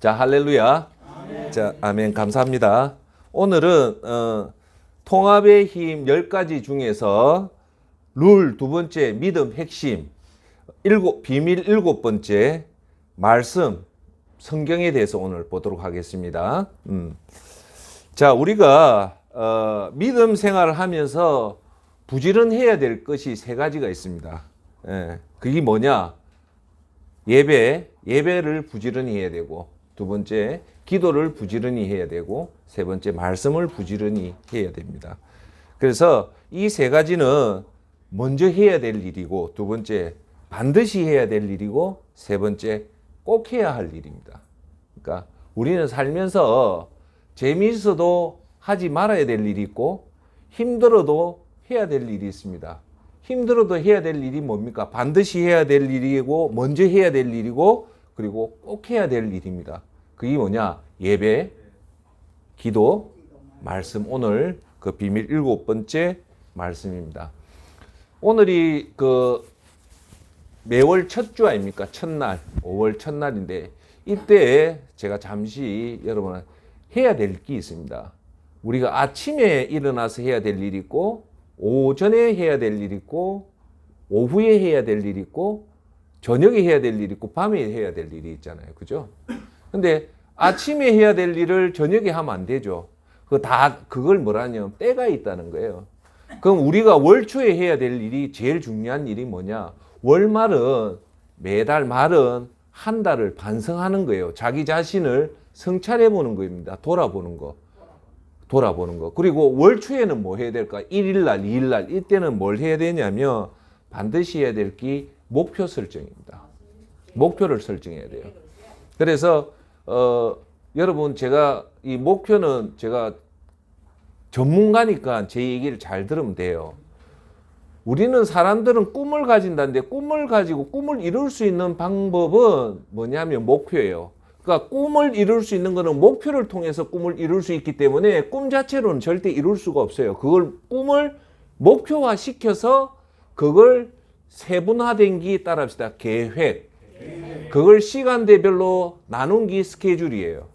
자, 할렐루야. 아멘. 자, 아멘. 감사합니다. 오늘은 통합의 힘 10가지 중에서 룰 두 번째, 믿음 핵심, 비밀 7번째, 말씀, 성경에 대해서 오늘 보도록 하겠습니다. 자, 우리가 믿음 생활을 하면서 부지런해야 될 것이 3가지가 있습니다. 그게 뭐냐? 예배를 부지런히 해야 되고, 두 번째, 기도를 부지런히 해야 되고, 세 번째, 말씀을 부지런히 해야 됩니다. 그래서 이 3가지는 먼저 해야 될 일이고, 두 번째, 반드시 해야 될 일이고, 세 번째, 꼭 해야 할 일입니다. 그러니까 우리는 살면서 재미있어도 하지 말아야 될 일이 있고, 힘들어도 해야 될 일이 있습니다. 힘들어도 해야 될 일이 뭡니까? 반드시 해야 될 일이고, 먼저 해야 될 일이고, 그리고 꼭 해야 될 일입니다. 그게 뭐냐? 예배, 기도, 말씀. 오늘 그 비밀 7번째 말씀입니다. 오늘이 매월 첫 주 아닙니까? 첫날, 5월 첫날인데, 이때 제가 잠시 여러분 해야 될 게 있습니다. 우리가 아침에 일어나서 해야 될 일이 있고, 오전에 해야 될 일이 있고, 오후에 해야 될 일이 있고, 저녁에 해야 될 일이 있고, 밤에 해야 될 일이 있잖아요. 그죠? 근데 아침에 해야 될 일을 저녁에 하면 안 되죠. 그걸 뭐라냐면 때가 있다는 거예요. 그럼 우리가 월초에 해야 될 일이 제일 중요한 일이 뭐냐? 월말은, 매달 말은 한 달을 반성하는 거예요. 자기 자신을 성찰해 보는 겁니다. 돌아보는 거. 그리고 월초에는 뭐 해야 될까? 1일날, 2일날, 이때는 뭘 해야 되냐면 반드시 해야 될 게 목표 설정입니다. 목표를 설정해야 돼요. 그래서 여러분, 제가 이 목표는 제가 전문가니까 제 얘기를 잘 들으면 돼요. 우리는 사람들은 꿈을 가진다는데, 꿈을 가지고 꿈을 이룰 수 있는 방법은 뭐냐면 목표예요. 그러니까 꿈을 이룰 수 있는 거는 목표를 통해서 꿈을 이룰 수 있기 때문에 꿈 자체로는 절대 이룰 수가 없어요. 꿈을 목표화 시켜서 그걸 세분화된 게 따라합시다. 계획. 그걸 시간대별로 나눈 게 스케줄이에요.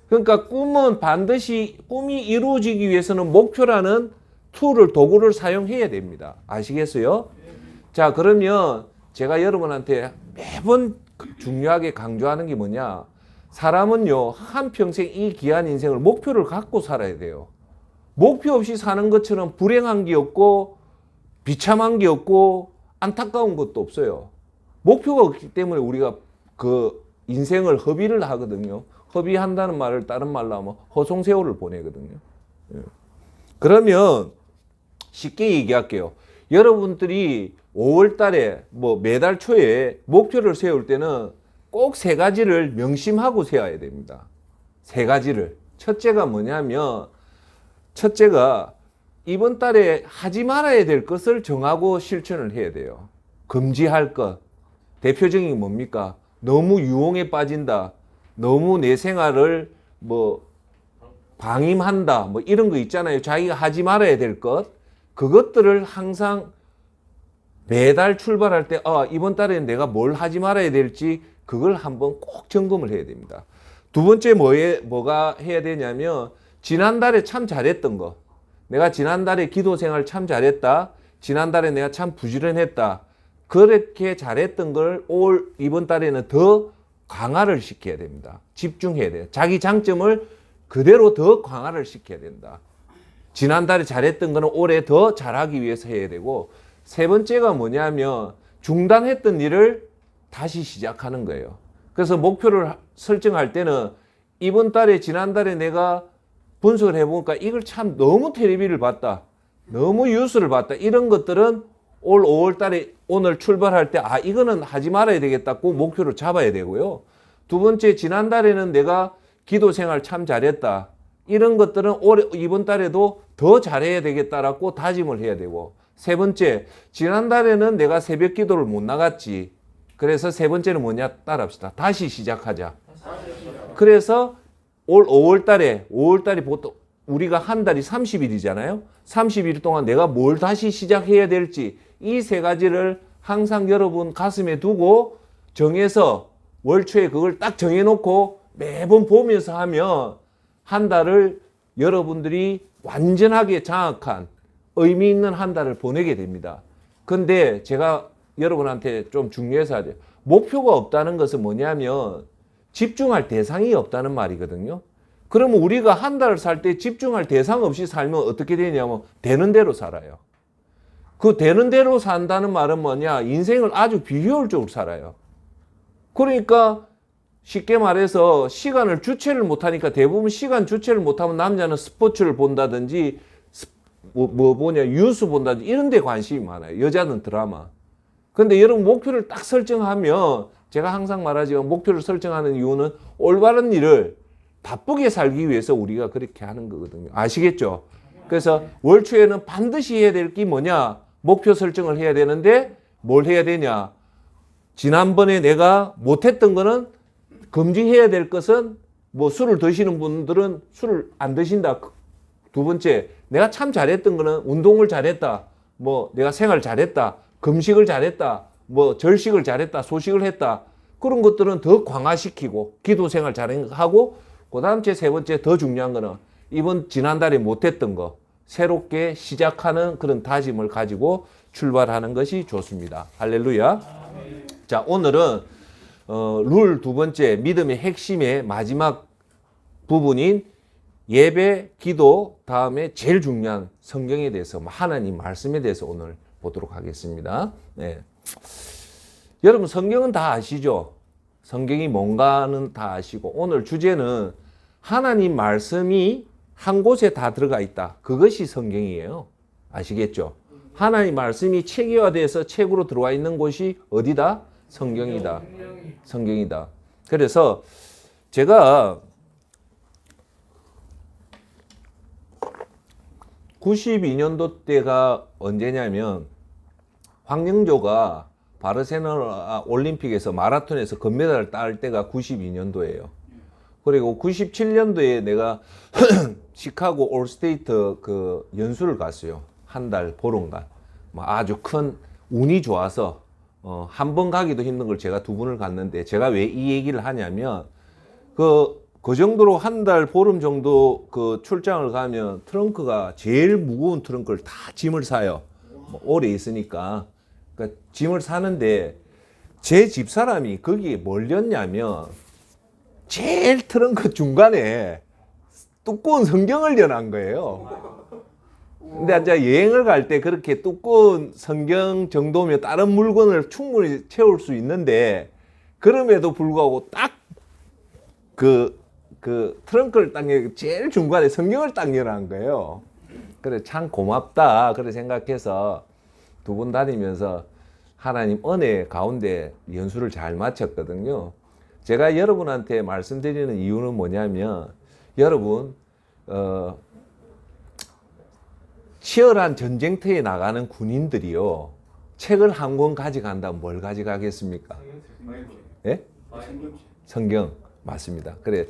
그러니까 꿈이 이루어지기 위해서는 목표라는 도구를 사용해야 됩니다. 아시겠어요? 자, 그러면 제가 여러분한테 매번 중요하게 강조하는 게 뭐냐? 사람은요, 한평생 이 귀한 인생을 목표를 갖고 살아야 돼요. 목표 없이 사는 것처럼 불행한 게 없고, 비참한 게 없고, 안타까운 것도 없어요. 목표가 없기 때문에 우리가 그 인생을 허비를 하거든요. 허비한다는 말을 다른 말로 하면 허송세월을 보내거든요. 그러면 쉽게 얘기할게요. 여러분들이 5월 달에 매달 초에 목표를 세울 때는 꼭 3가지를 명심하고 세워야 됩니다. 3가지를. 첫째가 뭐냐면, 첫째가 이번 달에 하지 말아야 될 것을 정하고 실천을 해야 돼요. 금지할 것. 대표적인 게 뭡니까? 너무 유혹에 빠진다. 너무 내 생활을 방임한다. 이런 거 있잖아요. 자기가 하지 말아야 될 것. 그것들을 항상 매달 출발할 때, 이번 달에 내가 뭘 하지 말아야 될지 그걸 한번 꼭 점검을 해야 됩니다. 두 번째 뭐가 해야 되냐면, 지난달에 참 잘했던 거. 내가 지난달에 기도 생활 참 잘했다. 지난달에 내가 참 부지런했다. 그렇게 잘했던 걸 이번 달에는 더 강화를 시켜야 됩니다. 집중해야 돼요. 자기 장점을 그대로 더 강화를 시켜야 된다. 지난달에 잘했던 거는 올해 더 잘하기 위해서 해야 되고, 세 번째가 뭐냐면 중단했던 일을 다시 시작하는 거예요. 그래서 목표를 설정할 때는 이번 달에 지난달에 내가 분석을 해보니까 이걸 참 너무 텔레비를 봤다. 너무 뉴스를 봤다. 이런 것들은 올 5월 달에 오늘 출발할 때 이거는 하지 말아야 되겠다고 목표를 잡아야 되고요. 두 번째, 지난달에는 내가 기도 생활 참 잘했다. 이런 것들은 이번 달에도 더 잘해야 되겠다라고 다짐을 해야 되고, 세 번째, 지난달에는 내가 새벽 기도를 못 나갔지. 그래서 세 번째는 뭐냐? 따라합시다. 다시 시작하자. 그래서 올 5월 달에 보통 우리가 한 달이 30일이잖아요. 30일 동안 내가 뭘 다시 시작해야 될지, 이 3가지를 항상 여러분 가슴에 두고 정해서 월초에 그걸 딱 정해놓고 매번 보면서 하면 한 달을 여러분들이 완전하게 장악한 의미 있는 한 달을 보내게 됩니다. 근데 제가 여러분한테 좀 중요해서 하죠. 목표가 없다는 것은 뭐냐면 집중할 대상이 없다는 말이거든요. 그러면 우리가 한 달을 살 때 집중할 대상 없이 살면 어떻게 되냐면 되는 대로 살아요. 그 되는 대로 산다는 말은 뭐냐? 인생을 아주 비효율적으로 살아요. 그러니까 쉽게 말해서 시간을 주체를 못하니까 대부분 시간 주체를 못하면 남자는 스포츠를 본다든지 뉴스 본다든지 이런 데 관심이 많아요. 여자는 드라마. 근데 여러분 목표를 딱 설정하면 제가 항상 말하지만 목표를 설정하는 이유는 올바른 일을 바쁘게 살기 위해서 우리가 그렇게 하는 거거든요. 아시겠죠? 그래서 월 초에는 반드시 해야 될 게 뭐냐? 목표 설정을 해야 되는데 뭘 해야 되냐? 지난번에 내가 못했던 거는 금지해야 될 것은 뭐 술을 드시는 분들은 술을 안 드신다. 두 번째, 내가 참 잘했던 거는 운동을 잘했다. 뭐 내가 생활 잘했다. 금식을 잘했다. 뭐 절식을 잘했다. 소식을 했다. 그런 것들은 더 강화시키고 기도 생활 잘하고 그다음 세 번째 더 중요한 거는 이번 지난달에 못했던 거 새롭게 시작하는 그런 다짐을 가지고 출발하는 것이 좋습니다. 할렐루야. 자, 오늘은 룰 두 번째 믿음의 핵심의 마지막 부분인 예배, 기도, 다음에 제일 중요한 성경에 대해서 하나님 말씀에 대해서 오늘 보도록 하겠습니다. 네. 여러분 성경은 다 아시죠? 성경이 뭔가는 다 아시고 오늘 주제는 하나님 말씀이 한 곳에 다 들어가 있다. 그것이 성경이에요. 아시겠죠? 하나님 말씀이 체계화돼서 책으로 들어와 있는 곳이 어디다? 성경이다. 성경이다. 그래서 제가 92년도 때가 언제냐면 황영조가 바르셀로나 올림픽에서 마라톤에서 금메달을 딸 때가 92년도예요. 그리고 97년도에 내가 시카고 올스테이트 그 연수를 갔어요. 한 달 보름간. 아주 큰 운이 좋아서 한 번 가기도 힘든 걸 제가 두 번을 갔는데 제가 왜 이 얘기를 하냐면 그 정도로 한 달 보름 정도 그 출장을 가면 트렁크가 제일 무거운 트렁크를 다 짐을 사요. 오래 있으니까. 그러니까 짐을 사는데 제 집사람이 거기에 몰렸냐면 제일 트렁크 중간에 두꺼운 성경을 려놓은 거예요. 근데 이제 여행을 갈 때 그렇게 두꺼운 성경 정도면 다른 물건을 충분히 채울 수 있는데 그럼에도 불구하고 딱 그 트렁크를 딱 제일 중간에 성경을 딱 열어놓은 거예요. 그래 참 고맙다 그래 생각해서 두 번 다니면서 하나님 은혜 가운데 연수를 잘 마쳤거든요. 제가 여러분한테 말씀드리는 이유는 뭐냐면 여러분 치열한 전쟁터에 나가는 군인들이요 책을 한 권 가져간다면 뭘 가져가겠습니까? 예? 성경 맞습니다. 그래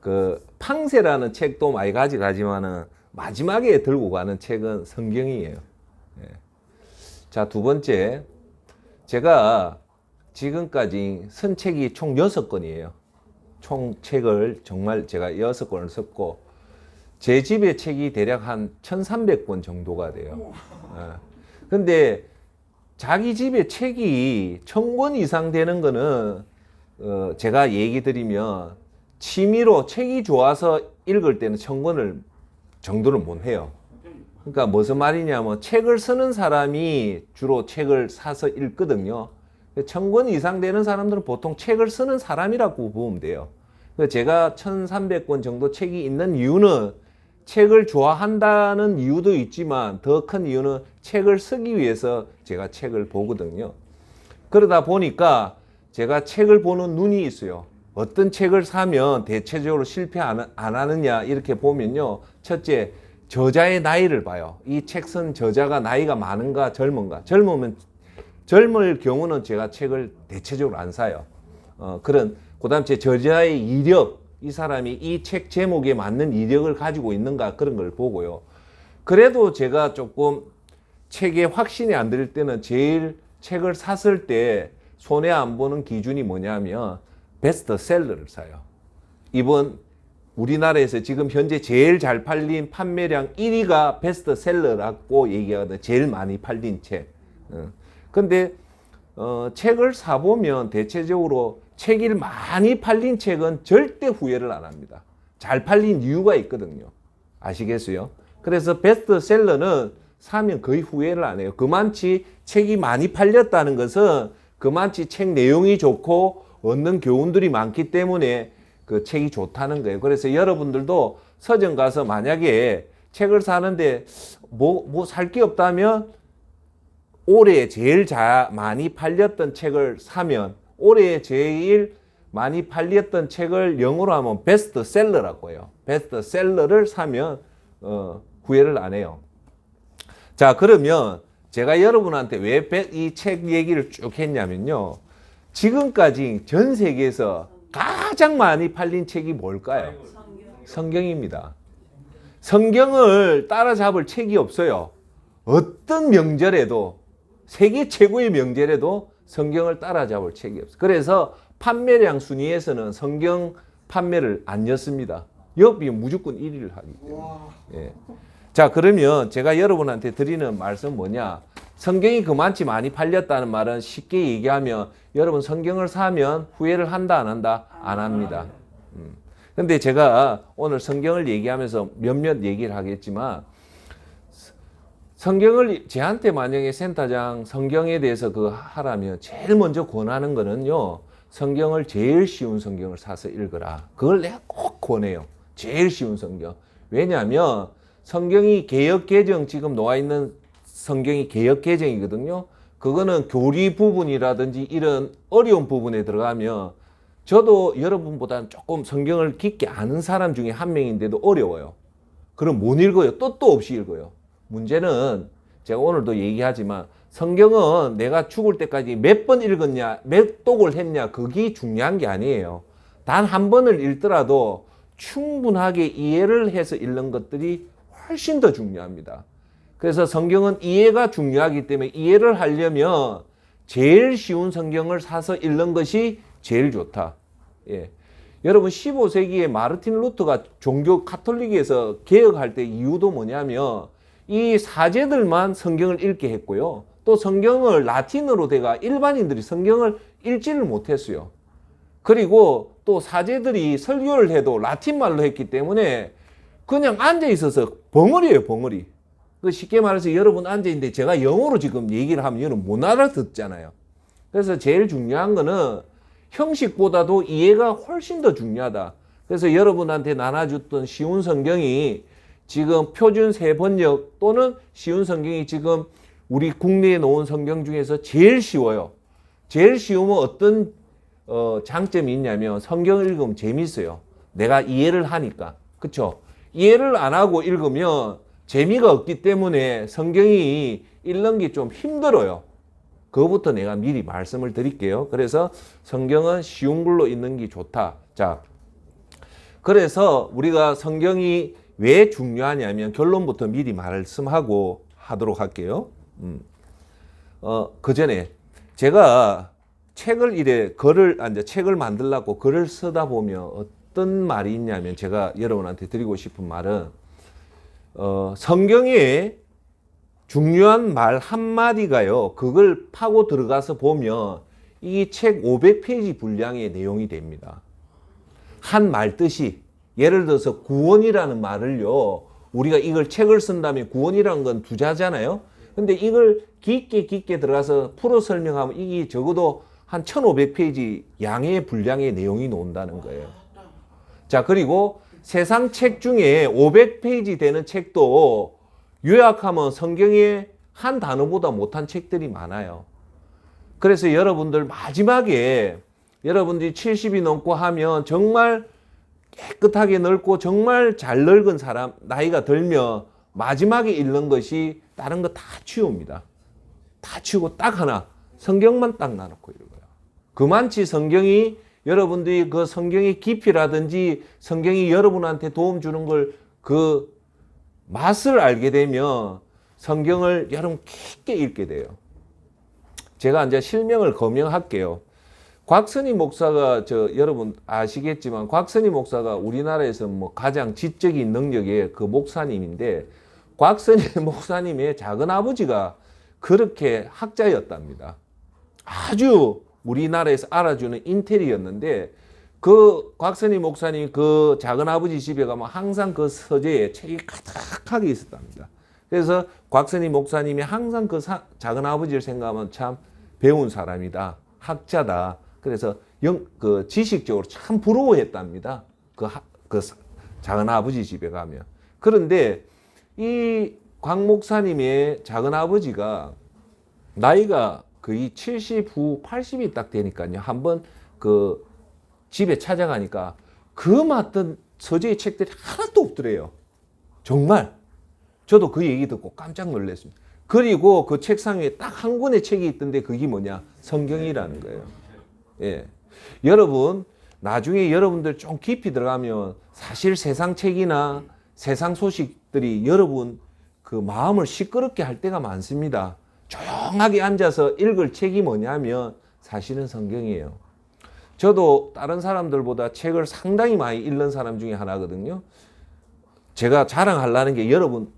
그 팡세라는 책도 많이 가져가지만은 마지막에 들고 가는 책은 성경이에요. 예. 자, 두 번째 제가 지금까지 쓴 책이 총 6권이에요. 총 책을 정말 제가 6권을 썼고 제 집에 책이 대략 한 1300권 정도가 돼요. 근데 자기 집에 책이 1000권 이상 되는 거는 제가 얘기 드리면 취미로 책이 좋아서 읽을 때는 1000권을 정도를 못 해요. 그러니까 무슨 말이냐면 책을 쓰는 사람이 주로 책을 사서 읽거든요. 1000권 이상 되는 사람들은 보통 책을 쓰는 사람이라고 보면 돼요. 제가 1300권 정도 책이 있는 이유는 책을 좋아한다는 이유도 있지만 더 큰 이유는 책을 쓰기 위해서 제가 책을 보거든요. 그러다 보니까 제가 책을 보는 눈이 있어요. 어떤 책을 사면 대체적으로 실패 안 하느냐 이렇게 보면요. 첫째, 저자의 나이를 봐요. 이 책 쓴 저자가 나이가 많은가 젊은가. 젊을 경우는 제가 책을 대체적으로 안 사요. 그다음 제 저자의 이력, 이 사람이 이 책 제목에 맞는 이력을 가지고 있는가 그런 걸 보고요. 그래도 제가 조금 책에 확신이 안 들 때는 제일 책을 샀을 때 손해 안 보는 기준이 뭐냐면 베스트셀러를 사요. 이번 우리나라에서 지금 현재 제일 잘 팔린 판매량 1위가 베스트셀러라고 얘기하거든. 제일 많이 팔린 책. 근데 책을 사보면 대체적으로 책이 많이 팔린 책은 절대 후회를 안 합니다. 잘 팔린 이유가 있거든요. 아시겠어요? 그래서 베스트셀러는 사면 거의 후회를 안 해요. 그만치 책이 많이 팔렸다는 것은 그만치 책 내용이 좋고 얻는 교훈들이 많기 때문에 그 책이 좋다는 거예요. 그래서 여러분들도 서점 가서 만약에 책을 사는데 뭐 살 게 없다면 올해 제일 많이 팔렸던 책을 사면 올해 제일 많이 팔렸던 책을 영어로 하면 베스트셀러라고 해요. 베스트셀러를 사면 후회를 안 해요. 자, 그러면 제가 여러분한테 왜 이 책 얘기를 쭉 했냐면요. 지금까지 전 세계에서 가장 많이 팔린 책이 뭘까요? 성경입니다. 성경을 따라잡을 책이 없어요. 어떤 명절에도 세계 최고의 명절에도 성경을 따라잡을 책이 없어요. 그래서 판매량 순위에서는 성경 판매를 안 였습니다. 여기 무조건 1위를 하기 때문에. 예. 자, 그러면 제가 여러분한테 드리는 말씀 뭐냐? 성경이 그만치 많이 팔렸다는 말은 쉽게 얘기하면 여러분 성경을 사면 후회를 한다 안 한다? 안 합니다. 근데 제가 오늘 성경을 얘기하면서 몇몇 얘기를 하겠지만 성경을 저한테 만약에 센터장 성경에 대해서 그 하라면 제일 먼저 권하는 거는요. 성경을 제일 쉬운 성경을 사서 읽어라. 그걸 내가 꼭 권해요. 제일 쉬운 성경. 왜냐하면 성경이 개역개정 지금 놓아 있는 성경이 개역개정이거든요. 그거는 교리 부분이라든지 이런 어려운 부분에 들어가면 저도 여러분보다는 조금 성경을 깊게 아는 사람 중에 한 명인데도 어려워요. 그럼 못 읽어요. 뜻도 없이 읽어요. 문제는 제가 오늘도 얘기하지만 성경은 내가 죽을 때까지 몇 번 읽었냐, 몇 독을 했냐, 그게 중요한 게 아니에요. 단 한 번을 읽더라도 충분하게 이해를 해서 읽는 것들이 훨씬 더 중요합니다. 그래서 성경은 이해가 중요하기 때문에 이해를 하려면 제일 쉬운 성경을 사서 읽는 것이 제일 좋다. 예. 여러분 15세기에 마르틴 루터가 종교 카톨릭에서 개혁할 때 이유도 뭐냐면 이 사제들만 성경을 읽게 했고요. 또 성경을 라틴어로 돼가 일반인들이 성경을 읽지를 못했어요. 그리고 또 사제들이 설교를 해도 라틴말로 했기 때문에 그냥 앉아 있어서 벙어리예요, 벙어리. 쉽게 말해서 여러분 앉아 있는데 제가 영어로 지금 얘기를 하면 여러분 못 알아듣잖아요. 그래서 제일 중요한 거는 형식보다도 이해가 훨씬 더 중요하다. 그래서 여러분한테 나눠줬던 쉬운 성경이 지금 표준 세번역 또는 쉬운 성경이 지금 우리 국내에 놓은 성경 중에서 제일 쉬워요. 제일 쉬우면 어떤 장점이 있냐면 성경을 읽으면 재밌어요. 내가 이해를 하니까. 그렇죠? 이해를 안 하고 읽으면 재미가 없기 때문에 성경이 읽는 게 좀 힘들어요. 그거부터 내가 미리 말씀을 드릴게요. 그래서 성경은 쉬운 걸로 읽는 게 좋다. 자, 그래서 우리가 성경이 왜 중요하냐면 결론부터 미리 말씀하고 하도록 할게요. 그 전에 제가 책을 책을 만들려고 글을 쓰다 보면 어떤 말이 있냐면 제가 여러분한테 드리고 싶은 말은 성경에 중요한 말 한마디가요. 그걸 파고 들어가서 보면 이 책 500페이지 분량의 내용이 됩니다. 한 말 뜻이 예를 들어서 구원이라는 말을요. 우리가 이걸 책을 쓴다면 구원이라는 건 두자잖아요. 근데 이걸 깊게 들어가서 풀어 설명하면 이게 적어도 한 1500페이지 양의 분량의 내용이 나온다는 거예요. 자, 그리고 세상 책 중에 500페이지 되는 책도 요약하면 성경에 한 단어보다 못한 책들이 많아요. 그래서 여러분들 마지막에 여러분들이 70이 넘고 하면 정말 깨끗하게 넓고 정말 잘 늙은 사람 나이가 들면 마지막에 읽는 것이 다른 거 다 치웁니다. 다 치우고 딱 하나 성경만 딱 놔놓고 읽어요. 그만치 성경이 여러분들이 그 성경의 깊이라든지 성경이 여러분한테 도움 주는 걸 그 맛을 알게 되면 성경을 여러분 깊게 읽게 돼요. 제가 이제 실명을 거명할게요. 곽선희 목사가 여러분 아시겠지만 곽선희 목사가 우리나라에서 뭐 가장 지적인 능력의 그 목사님인데 곽선희 목사님의 작은 아버지가 그렇게 학자였답니다. 아주 우리나라에서 알아주는 인텔이었는데 그 곽선희 목사님 그 작은 아버지 집에 가면 항상 그 서재에 책이 가득하게 있었답니다. 그래서 곽선희 목사님이 항상 그 작은 아버지를 생각하면 참 배운 사람이다, 학자다. 그래서 그 지식적으로 참 부러워했답니다. 그 작은 아버지 집에 가면. 그런데 이 곽 목사님의 작은 아버지가 나이가 거의 70 후 80이 딱 되니까요. 한번 그 집에 찾아가니까 그 맡던 서재의 책들이 하나도 없더래요. 정말. 저도 그 얘기 듣고 깜짝 놀랐습니다. 그리고 그 책상 위에 딱 한 권의 책이 있던데 그게 뭐냐? 성경이라는 거예요. 예. 여러분, 나중에 여러분들 좀 깊이 들어가면 사실 세상 책이나 세상 소식들이 여러분 그 마음을 시끄럽게 할 때가 많습니다. 조용하게 앉아서 읽을 책이 뭐냐면 사실은 성경이에요. 저도 다른 사람들보다 책을 상당히 많이 읽는 사람 중에 하나거든요. 제가 자랑하려는 게 여러분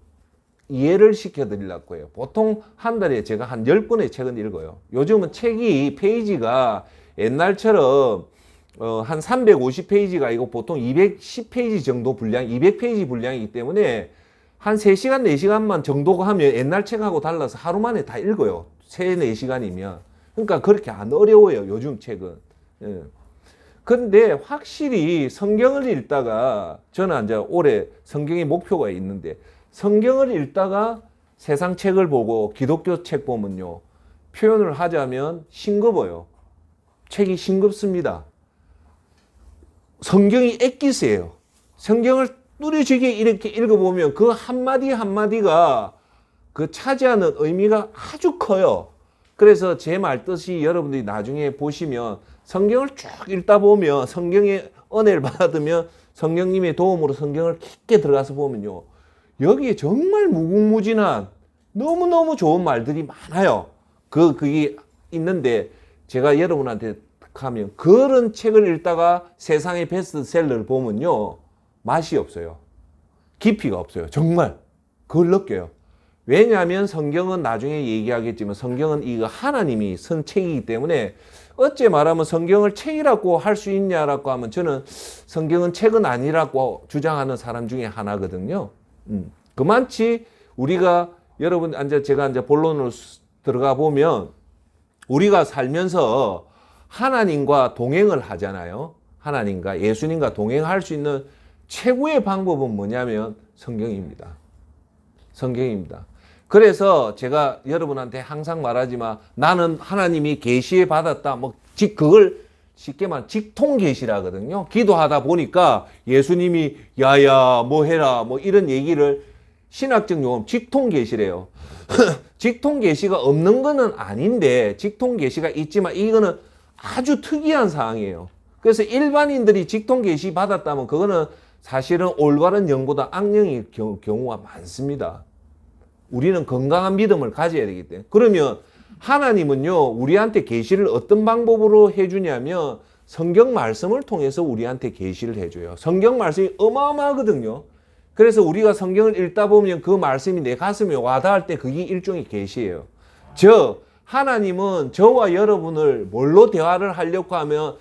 이해를 시켜드리려고 해요. 보통 한 달에 제가 한 10권의 책은 읽어요. 요즘은 책이 페이지가 옛날처럼 한 350페이지가 아니고 보통 210페이지 정도 분량, 200페이지 분량이기 때문에 한 3시간, 4시간만 정도 하면 옛날 책하고 달라서 하루 만에 다 읽어요. 3, 4시간이면. 그러니까 그렇게 안 어려워요. 요즘 책은. 예. 그런데 확실히 성경을 읽다가 저는 이제 올해 성경의 목표가 있는데 성경을 읽다가 세상 책을 보고 기독교 책 보면요. 표현을 하자면 싱겁어요. 책이 싱겁습니다. 성경이 엑기스예요. 성경을 뚜렷하게 이렇게 읽어보면 그 한마디 한마디가 그 차지하는 의미가 아주 커요. 그래서 제 말뜻이 여러분들이 나중에 보시면 성경을 쭉 읽다 보면 성경의 은혜를 받으면 성령님의 도움으로 성경을 깊게 들어가서 보면요. 여기에 정말 무궁무진한 너무너무 좋은 말들이 많아요. 그게 있는데 제가 여러분한테 하면 그런 책을 읽다가 세상의 베스트셀러를 보면요. 맛이 없어요. 깊이가 없어요. 정말. 그걸 느껴요. 왜냐하면 성경은 나중에 얘기하겠지만 성경은 이거 하나님이 쓴 책이기 때문에 어째 말하면 성경을 책이라고 할 수 있냐라고 하면 저는 성경은 책은 아니라고 주장하는 사람 중에 하나거든요. 그만치 우리가 여러분 제가 본론으로 들어가 보면 우리가 살면서 하나님과 동행을 하잖아요. 하나님과 예수님과 동행할 수 있는 최고의 방법은 뭐냐면 성경입니다. 성경입니다. 그래서 제가 여러분한테 항상 말하지만 나는 하나님이 계시에 받았다. 그걸 쉽게 말하면 직통 계시라거든요. 기도하다 보니까 예수님이 야야 뭐 해라 뭐 이런 얘기를 신학적 용어로 직통 계시래요. 직통 계시가 없는 거는 아닌데 직통 계시가 있지만 이거는 아주 특이한 사항이에요. 그래서 일반인들이 직통 계시 받았다면 그거는 사실은 올바른 영보다 악령일 경우가 많습니다. 우리는 건강한 믿음을 가져야 되기 때문에. 그러면 하나님은요, 우리한테 계시를 어떤 방법으로 해주냐면 성경 말씀을 통해서 우리한테 계시를 해줘요. 성경 말씀이 어마어마하거든요. 그래서 우리가 성경을 읽다 보면 그 말씀이 내 가슴에 와닿을 때 그게 일종의 계시예요. 즉 하나님은 저와 여러분을 뭘로 대화를 하려고 하면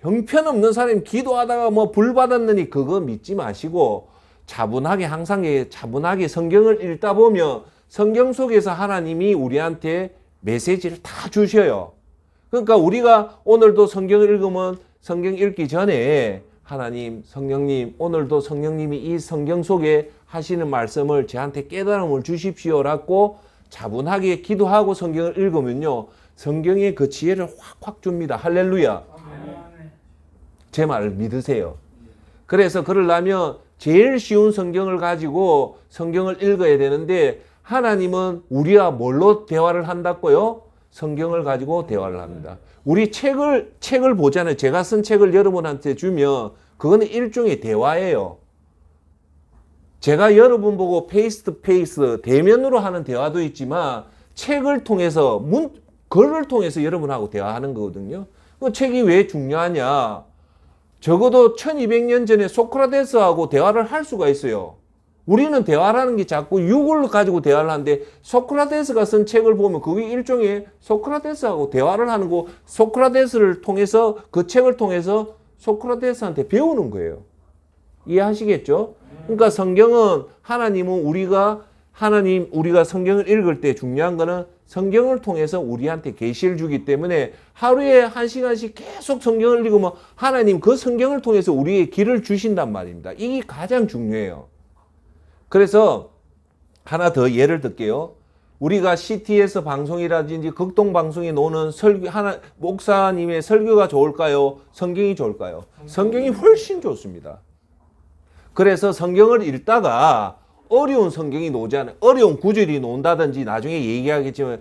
형편없는 사람이 기도하다가 불 받았느니 그거 믿지 마시고 차분하게 항상 차분하게 성경을 읽다 보면 성경 속에서 하나님이 우리한테 메시지를 다 주셔요. 그러니까 우리가 오늘도 성경을 읽으면 성경 읽기 전에 하나님, 성령님, 오늘도 성령님이 이 성경 속에 하시는 말씀을 저한테 깨달음을 주십시오라고 차분하게 기도하고 성경을 읽으면요. 성경의 그 지혜를 확확 줍니다. 할렐루야. 제 말을 믿으세요. 그래서 그러려면 제일 쉬운 성경을 가지고 성경을 읽어야 되는데 하나님은 우리와 뭘로 대화를 한다고요? 성경을 가지고 대화를 합니다. 우리 책을 보잖아요. 제가 쓴 책을 여러분한테 주면 그거는 일종의 대화예요. 제가 여러분 보고 페이스 투 페이스 대면으로 하는 대화도 있지만 책을 통해서 그를 통해서 여러분하고 대화하는 거거든요. 그 책이 왜 중요하냐? 적어도 1200년 전에 소크라테스하고 대화를 할 수가 있어요. 우리는 대화라는 게 자꾸 육을 가지고 대화를 하는데 소크라테스가 쓴 책을 보면 그게 일종의 소크라테스하고 대화를 하는 거, 소크라테스를 통해서 그 책을 통해서 소크라테스한테 배우는 거예요. 이해하시겠죠? 그러니까 성경은 우리가 성경을 읽을 때 중요한 거는 성경을 통해서 우리한테 계시를 주기 때문에 하루에 1시간씩 계속 성경을 읽으면 하나님 그 성경을 통해서 우리의 길을 주신단 말입니다. 이게 가장 중요해요. 그래서 하나 더 예를 들게요. 우리가 CTS 방송이라든지 극동 방송에 나오는 목사님의 설교가 좋을까요? 성경이 좋을까요? 성경이 훨씬 좋습니다. 그래서 성경을 읽다가 어려운 성경이 나오지 않아요. 어려운 구절이 나온다든지 나중에 얘기하겠지만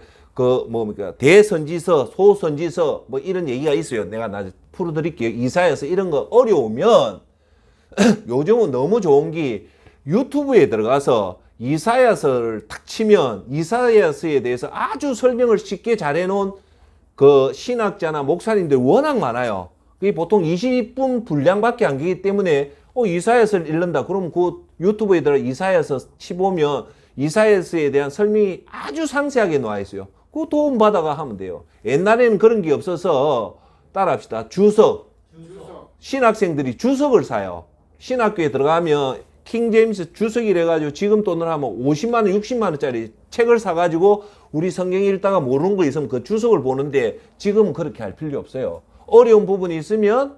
대선지서, 소선지서 뭐 이런 얘기가 있어요. 내가 나중에 풀어드릴게요. 이사야서 이런 거 어려우면 요즘은 너무 좋은 게 유튜브에 들어가서 이사야서를 탁 치면 이사야서에 대해서 아주 설명을 쉽게 잘해놓은 그 신학자나 목사님들 워낙 많아요. 그게 보통 20분 분량밖에 안 되기 때문에 이사야서를 읽는다. 그럼 그 유튜브에 들어 이사야서 치보면 이사야서에 대한 설명이 아주 상세하게 나와 있어요. 그거 도움 받아가 하면 돼요. 옛날에는 그런 게 없어서 따라합시다. 주석. 신학생들이 주석을 사요. 신학교에 들어가면 킹제임스 주석이래 가지고 지금 돈을 하면 50만 원, 60만 원짜리 책을 사 가지고 우리 성경 읽다가 모르는 거 있으면 그 주석을 보는데 지금은 그렇게 할 필요 없어요. 어려운 부분이 있으면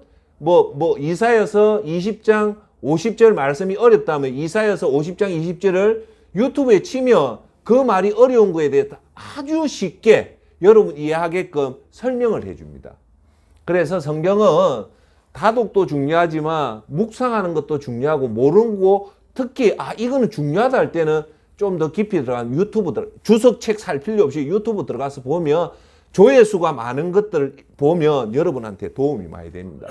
이사야서 20장 50절 말씀이 어렵다면 이사야서 50장 20절을 유튜브에 치면 그 말이 어려운 거에 대해 아주 쉽게 여러분 이해하게끔 설명을 해줍니다. 그래서 성경은 다독도 중요하지만 묵상하는 것도 중요하고 모르는 거 특히 이거는 중요하다 할 때는 좀 더 깊이 들어간 주석책 살 필요 없이 유튜브 들어가서 보면 조회수가 많은 것들을 보면 여러분한테 도움이 많이 됩니다.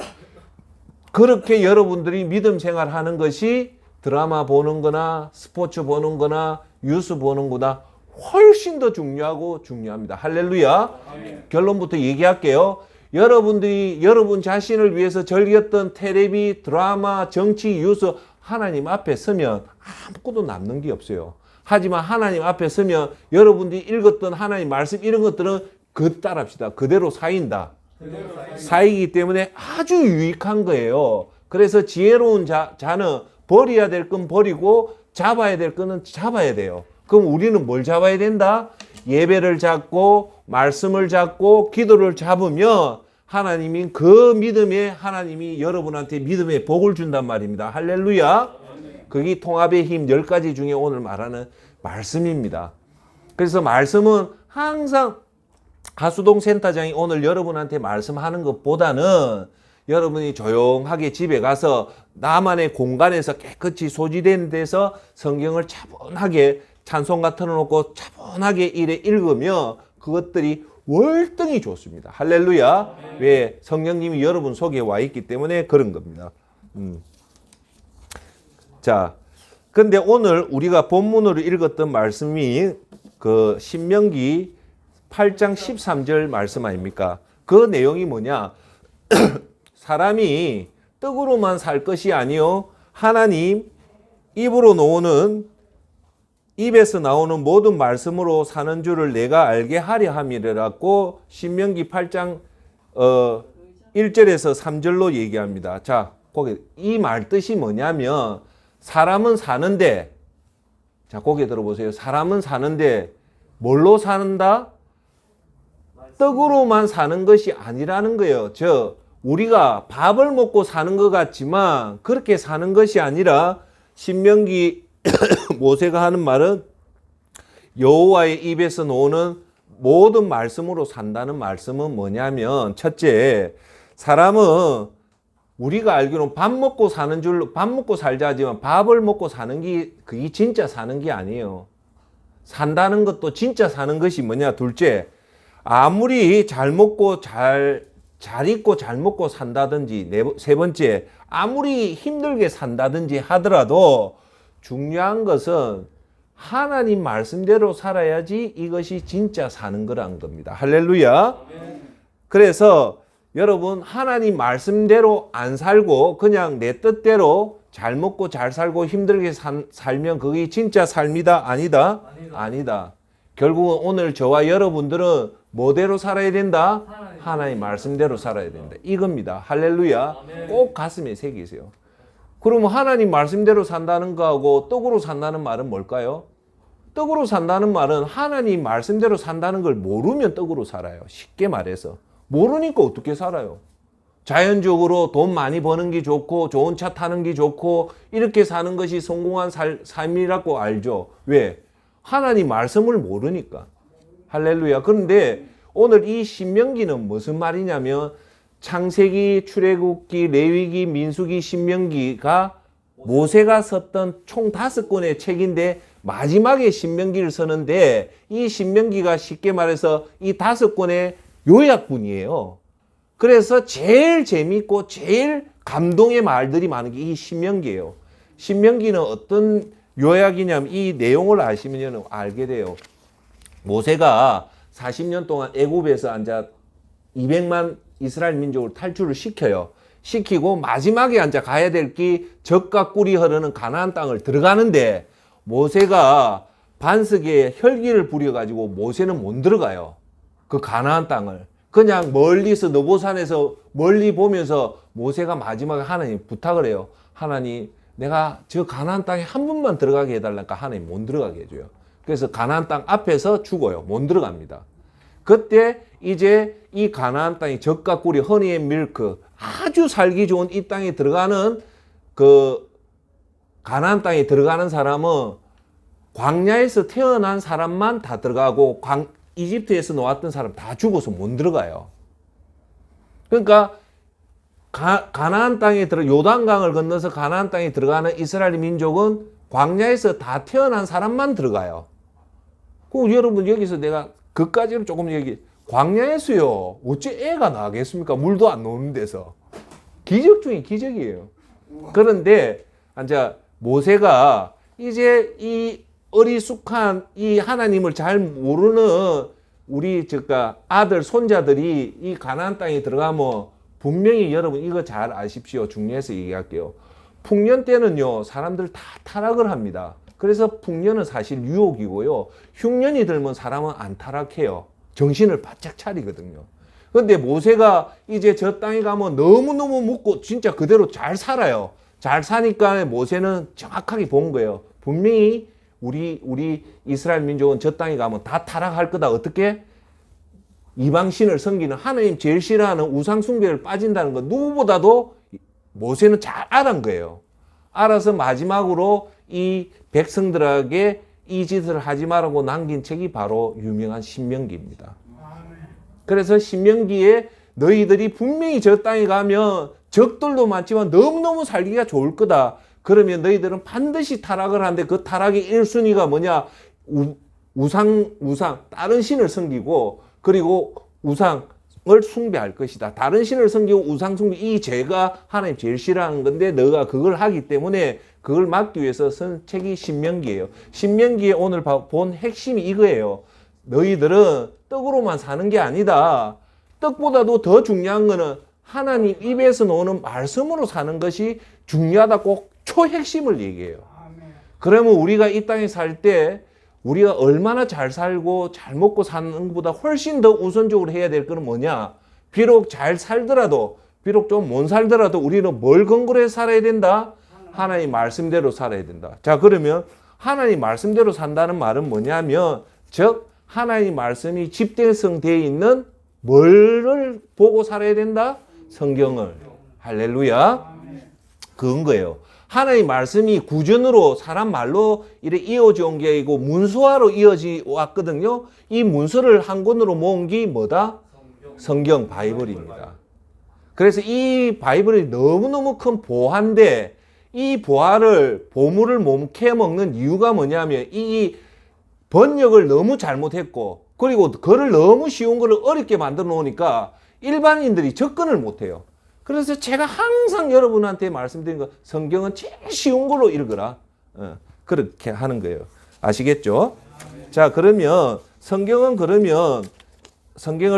그렇게 여러분들이 믿음 생활하는 것이 드라마 보는 거나 스포츠 보는 거나 뉴스 보는 거나 훨씬 더 중요합니다. 할렐루야. 아멘. 결론부터 얘기할게요. 여러분들이 여러분 자신을 위해서 즐겼던 텔레비, 드라마, 정치, 뉴스 하나님 앞에 서면 아무것도 남는 게 없어요. 하지만 하나님 앞에 서면 여러분들이 읽었던 하나님 말씀 이런 것들은 따라합시다. 그대로 사인다. 사이기 때문에 아주 유익한 거예요. 그래서 지혜로운 자는 버려야 될 건 버리고 잡아야 될 거는 잡아야 돼요. 그럼 우리는 뭘 잡아야 된다? 예배를 잡고 말씀을 잡고 기도를 잡으면 하나님이 그 믿음에 하나님이 여러분한테 믿음의 복을 준단 말입니다. 할렐루야. 그게 통합의 힘 10가지 중에 오늘 말하는 말씀입니다. 그래서 말씀은 항상 하수동 센터장이 오늘 여러분한테 말씀하는 것보다는 여러분이 조용하게 집에 가서 나만의 공간에서 깨끗이 소지된 데서 성경을 차분하게 찬송가 틀어놓고 차분하게 읽으면 그것들이 월등히 좋습니다. 할렐루야. 왜? 성령님이 여러분 속에 와 있기 때문에 그런 겁니다. 자, 근데 오늘 우리가 본문으로 읽었던 말씀이 그 신명기 8장 13절 말씀 아닙니까? 그 내용이 뭐냐? 사람이 떡으로만 살 것이 아니요 하나님 입에서 나오는 모든 말씀으로 사는 줄을 내가 알게 하려 함이라고 신명기 8장 1절에서 3절로 얘기합니다. 자, 거기 이 말 뜻이 뭐냐면 사람은 사는데, 자, 거기 들어보세요. 사람은 사는데 뭘로 사는다? 떡으로만 사는 것이 아니라는 거예요. 우리가 밥을 먹고 사는 것 같지만 그렇게 사는 것이 아니라 신명기 모세가 하는 말은 여호와의 입에서 나오는 모든 말씀으로 산다는 말씀은 뭐냐면 첫째, 사람은 우리가 알기로는 밥 먹고 살자 하지만 밥을 먹고 사는 게 그게 진짜 사는 게 아니에요. 산다는 것도 진짜 사는 것이 뭐냐? 둘째, 아무리 잘 먹고 잘 입고 잘 먹고 산다든지 세 번째, 아무리 힘들게 산다든지 하더라도 중요한 것은 하나님 말씀대로 살아야지 이것이 진짜 사는 거란 겁니다. 할렐루야. 그래서 여러분 하나님 말씀대로 안 살고 그냥 내 뜻대로 잘 먹고 잘 살고 힘들게 살면 그게 진짜 삶이다? 아니다? 아니다. 결국은 오늘 저와 여러분들은 뭐대로 살아야 된다? 하나님 말씀대로 살아야 된다. 이겁니다. 할렐루야. 꼭 가슴에 새기세요. 그러면 하나님 말씀대로 산다는 거하고 떡으로 산다는 말은 뭘까요? 떡으로 산다는 말은 하나님 말씀대로 산다는 걸 모르면 떡으로 살아요. 쉽게 말해서. 모르니까 어떻게 살아요? 자연적으로 돈 많이 버는 게 좋고 좋은 차 타는 게 좋고 이렇게 사는 것이 성공한 삶이라고 알죠. 왜? 하나님 말씀을 모르니까. 할렐루야. 그런데 오늘 이 신명기는 무슨 말이냐면 창세기, 출애굽기, 레위기, 민수기, 신명기가 모세가 썼던 총 5권의 책인데 마지막에 신명기를 쓰는데 이 신명기가 쉽게 말해서 이 5권의 요약본이에요. 그래서 제일 재밌고 제일 감동의 말들이 많은 게 이 신명기예요. 신명기는 어떤 요약이냐면 이 내용을 아시면 알게 돼요. 모세가 40년 동안 애굽에서 앉아 200만 이스라엘 민족을 탈출을 시켜요. 시키고 마지막에 앉아 가야 될 게 젖과 꿀이 흐르는 가나안 땅을 들어가는데 모세가 반석에 혈기를 부려가지고 모세는 못 들어가요. 그 가나안 땅을. 그냥 멀리서 느보산에서 멀리 보면서 모세가 마지막에 하나님 부탁을 해요. 하나님 내가 저 가나안 땅에 한 번만 들어가게 해달라니까 하나님 못 들어가게 해줘요. 그래서 가나안 땅 앞에서 죽어요. 못 들어갑니다. 그때 이제 이 가나안 땅이 젖과 꿀이 허니 앤 밀크 아주 살기 좋은 이 땅에 들어가는 그 가나안 땅에 들어가는 사람은 광야에서 태어난 사람만 다 들어가고 이집트에서 나왔던 사람 다 죽어서 못 들어가요. 그러니까 가나안 땅에 요단강을 건너서 가나안 땅에 들어가는 이스라엘 민족은 광야에서 다 태어난 사람만 들어가요. 그럼 여러분 여기서 내가 그까지는 조금 광야에서요 어째 애가 나겠습니까? 물도 안 노는 데서. 기적 중에 기적이에요. 그런데 이제 모세가 이제 이 어리숙한 이 하나님을 잘 모르는 우리 아들 손자들이 이 가나안 땅에 들어가면 분명히 여러분 이거 잘 아십시오. 중요해서 얘기할게요. 풍년 때는요 사람들 다 타락을 합니다. 그래서 풍년은 사실 유혹이고요. 흉년이 들면 사람은 안 타락해요. 정신을 바짝 차리거든요. 그런데 모세가 이제 저 땅에 가면 너무너무 묻고 진짜 그대로 잘 살아요. 잘 사니까 모세는 정확하게 본 거예요. 분명히 우리 이스라엘 민족은 저 땅에 가면 다 타락할 거다. 어떻게? 이방신을 섬기는 하나님 제일 싫어하는 우상 숭배를 빠진다는 거 누구보다도 모세는 잘 알은 거예요. 알아서 마지막으로 이 백성들에게 이 짓을 하지 말라고 남긴 책이 바로 유명한 신명기입니다. 그래서 신명기에 너희들이 분명히 저 땅에 가면 적들도 많지만 너무너무 살기가 좋을 거다. 그러면 너희들은 반드시 타락을 하는데 그 타락의 1순위가 뭐냐? 우상, 다른 신을 섬기고 그리고 우상을 숭배할 것이다. 다른 신을 섬기고 우상 숭배, 이 죄가 하나님 제일 싫어하는 건데 너가 그걸 하기 때문에 그걸 막기 위해서 쓴 책이 신명기예요. 신명기에 오늘 본 핵심이 이거예요. 너희들은 떡으로만 사는 게 아니다. 떡보다도 더 중요한 거는 하나님 입에서 나오는 말씀으로 사는 것이 중요하다. 꼭 초핵심을 얘기해요. 그러면 우리가 이 땅에 살 때 우리가 얼마나 잘 살고 잘 먹고 사는 것보다 훨씬 더 우선적으로 해야 될 거는 뭐냐? 비록 잘 살더라도 비록 좀 못 살더라도 우리는 뭘 근거로 해서 살아야 된다? 하나님 말씀대로 살아야 된다. 자, 그러면 하나님 말씀대로 산다는 말은 뭐냐면 즉 하나님 말씀이 집대성되어 있는 뭐를 보고 살아야 된다? 성경을. 할렐루야. 그건 거예요. 하나님 말씀이 구전으로 사람 말로 이렇게 이어져 온 게 아니고 문서화로 이어져 왔거든요. 이 문서를 한 권으로 모은 게 뭐다? 성경 바이블입니다. 그래서 이 바이블이 너무너무 큰 보화인데 이 보물을 몸캐 먹는 이유가 뭐냐면 이 번역을 너무 잘못했고 그리고 글을 너무 쉬운 거를 어렵게 만들어 놓으니까 일반인들이 접근을 못해요. 그래서 제가 항상 여러분한테 말씀드린 거 성경은 제일 쉬운 걸로 읽어라. 그렇게 하는 거예요. 아시겠죠? 자, 그러면 성경을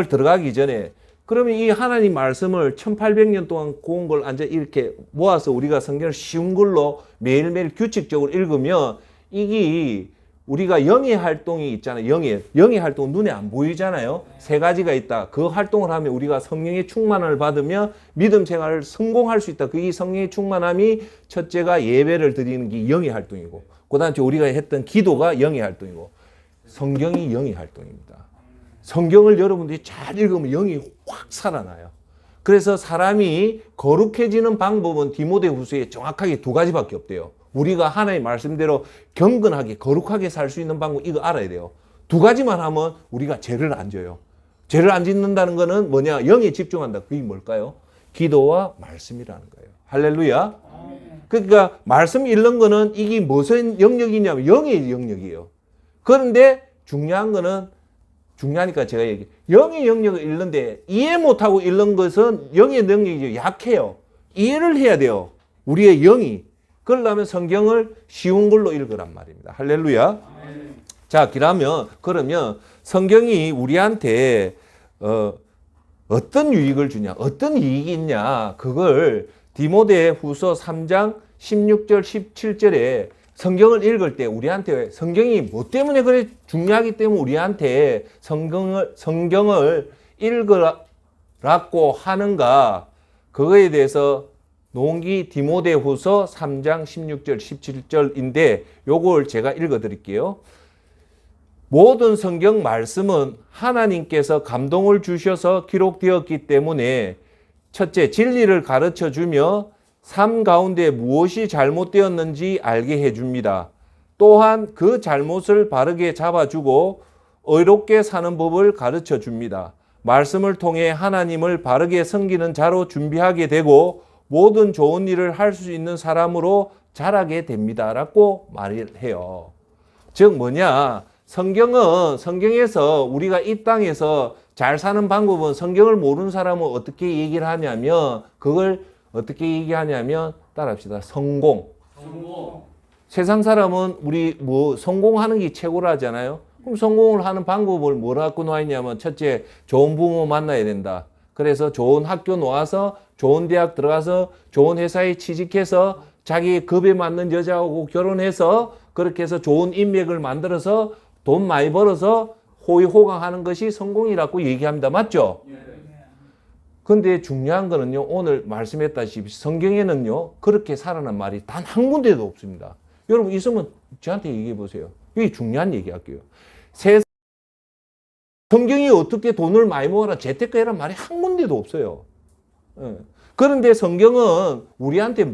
들어가기 전에 그러면 이 하나님 말씀을 1800년 동안 고운 걸 앉아 이렇게 모아서 우리가 성경을 쉬운 걸로 매일매일 규칙적으로 읽으면 이게 우리가 영의 활동이 있잖아요. 영의 활동은 눈에 안 보이잖아요. 세 가지가 있다. 그 활동을 하면 우리가 성령의 충만을 받으며 믿음 생활을 성공할 수 있다. 그 이 성령의 충만함이 첫째가 예배를 드리는 게 영의 활동이고, 그 다음에 우리가 했던 기도가 영의 활동이고, 성경이 영의 활동입니다. 성경을 여러분들이 잘 읽으면 영이 확 살아나요. 그래서 사람이 거룩해지는 방법은 디모데후서에 정확하게 두 가지밖에 없대요. 우리가 하나님의 말씀대로 경건하게 거룩하게 살 수 있는 방법 이거 알아야 돼요. 두 가지만 하면 우리가 죄를 안 져요. 죄를 안 짓는다는 거는 뭐냐? 영에 집중한다. 그게 뭘까요? 기도와 말씀이라는 거예요. 할렐루야. 그러니까 말씀 읽는 거는 이게 무슨 영역이냐면 영의 영역이에요. 그런데 중요하니까 제가 얘기해요. 영의 영역을 읽는데 이해 못하고 읽는 것은 영의 능력이 약해요. 이해를 해야 돼요. 우리의 영이. 그러려면 성경을 쉬운 걸로 읽으란 말입니다. 할렐루야. 자, 그러면 성경이 우리한테 어떤 유익을 주냐, 어떤 이익이 있냐, 그걸 디모데후서 3장 16절, 17절에 성경을 읽을 때 우리한테 성경이 뭐 때문에 그래 중요하기 때문에 우리한테 성경을 읽으라고 하는가, 그거에 대해서 농기 디모데후서 3장 16절 17절인데 요걸 제가 읽어 드릴게요. 모든 성경 말씀은 하나님께서 감동을 주셔서 기록되었기 때문에 첫째, 진리를 가르쳐 주며 삶 가운데 무엇이 잘못되었는지 알게 해줍니다. 또한 그 잘못을 바르게 잡아주고 의롭게 사는 법을 가르쳐 줍니다. 말씀을 통해 하나님을 바르게 섬기는 자로 준비하게 되고 모든 좋은 일을 할 수 있는 사람으로 자라게 됩니다. 라고 말을 해요. 즉 뭐냐? 성경에서 우리가 이 땅에서 잘 사는 방법은 성경을 모르는 사람은 어떻게 얘기를 하냐면 그걸 어떻게 얘기하냐면 따라합시다. 성공. 세상 사람은 우리 성공하는 게 최고라 하잖아요. 그럼 성공을 하는 방법을 뭐라고 놓아있냐면 첫째, 좋은 부모 만나야 된다. 그래서 좋은 학교 나와서 좋은 대학 들어가서 좋은 회사에 취직해서 자기 급에 맞는 여자하고 결혼해서 그렇게 해서 좋은 인맥을 만들어서 돈 많이 벌어서 호의호강하는 것이 성공이라고 얘기합니다. 맞죠? 근데 중요한 거는요, 오늘 말씀했다시피 성경에는요, 그렇게 살아난 말이 단 한 군데도 없습니다. 여러분 있으면 저한테 얘기해 보세요. 이게 중요한 얘기 할게요. 성경이 어떻게 돈을 많이 모아라 재테크해란 말이 한 군데도 없어요. 그런데 성경은 우리한테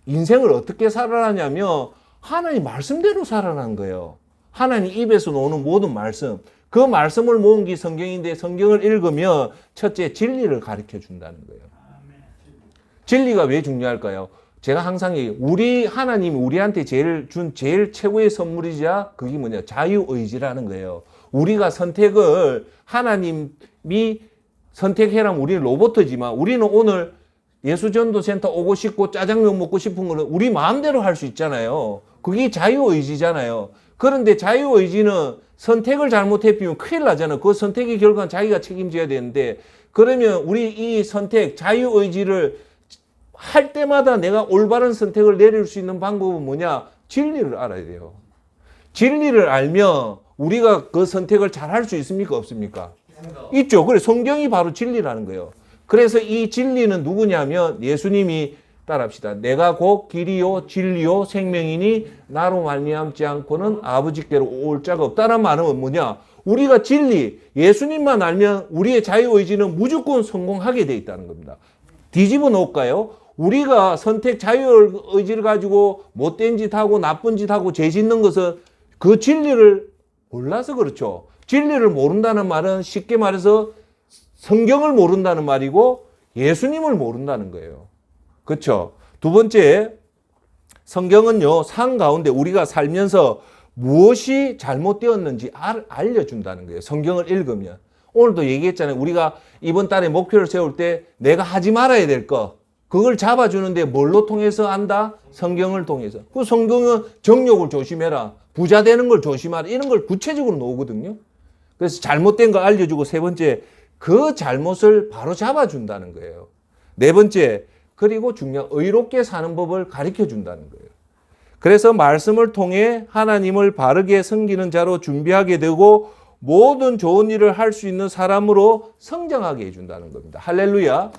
인생을 어떻게 살아라냐면 하나님 말씀대로 살아라는 거예요. 하나님 입에서 나오는 모든 말씀, 그 말씀을 모은 게 성경인데 성경을 읽으면 첫째 진리를 가르쳐 준다는 거예요. 진리가 왜 중요할까요? 제가 항상 얘기해요. 하나님이 우리한테 제일 최고의 선물이자 그게 뭐냐? 자유의지라는 거예요. 우리가 선택을 하나님이 선택해라면 우리는 로봇이지만 우리는 오늘 예수전도센터 오고 싶고 짜장면 먹고 싶은 거는 우리 마음대로 할 수 있잖아요. 그게 자유의지잖아요. 그런데 자유의지는 선택을 잘못해보면 큰일 나잖아요. 그 선택의 결과는 자기가 책임져야 되는데 그러면 우리 이 선택, 자유의지를 할 때마다 내가 올바른 선택을 내릴 수 있는 방법은 뭐냐? 진리를 알아야 돼요. 진리를 알면 우리가 그 선택을 잘 할 수 있습니까? 없습니까? 있죠. 그래 성경이 바로 진리라는 거예요. 그래서 이 진리는 누구냐면 예수님이 따라합시다. 내가 곧 길이요 진리요 생명이니 나로 말미암지 않고는 아버지께로 올 자가 없다는 말은 뭐냐? 우리가 진리, 예수님만 알면 우리의 자유의지는 무조건 성공하게 돼 있다는 겁니다. 뒤집어 놓을까요? 우리가 선택 자유의지를 가지고 못된 짓 하고 나쁜 짓 하고 죄 짓는 것은 그 진리를 몰라서 그렇죠. 진리를 모른다는 말은 쉽게 말해서 성경을 모른다는 말이고 예수님을 모른다는 거예요. 그렇죠? 두 번째, 성경은요, 삶 가운데 우리가 살면서 무엇이 잘못되었는지 알려준다는 거예요. 성경을 읽으면. 오늘도 얘기했잖아요. 우리가 이번 달에 목표를 세울 때 내가 하지 말아야 될 거, 그걸 잡아주는데 뭘로 통해서 안다? 성경을 통해서. 그 성경은 정욕을 조심해라. 부자 되는 걸 조심하라. 이런 걸 구체적으로 놓거든요. 그래서 잘못된 거 알려주고 세 번째, 그 잘못을 바로 잡아준다는 거예요. 네 번째, 그리고 중요한 의롭게 사는 법을 가르쳐 준다는 거예요. 그래서 말씀을 통해 하나님을 바르게 섬기는 자로 준비하게 되고 모든 좋은 일을 할 수 있는 사람으로 성장하게 해준다는 겁니다. 할렐루야.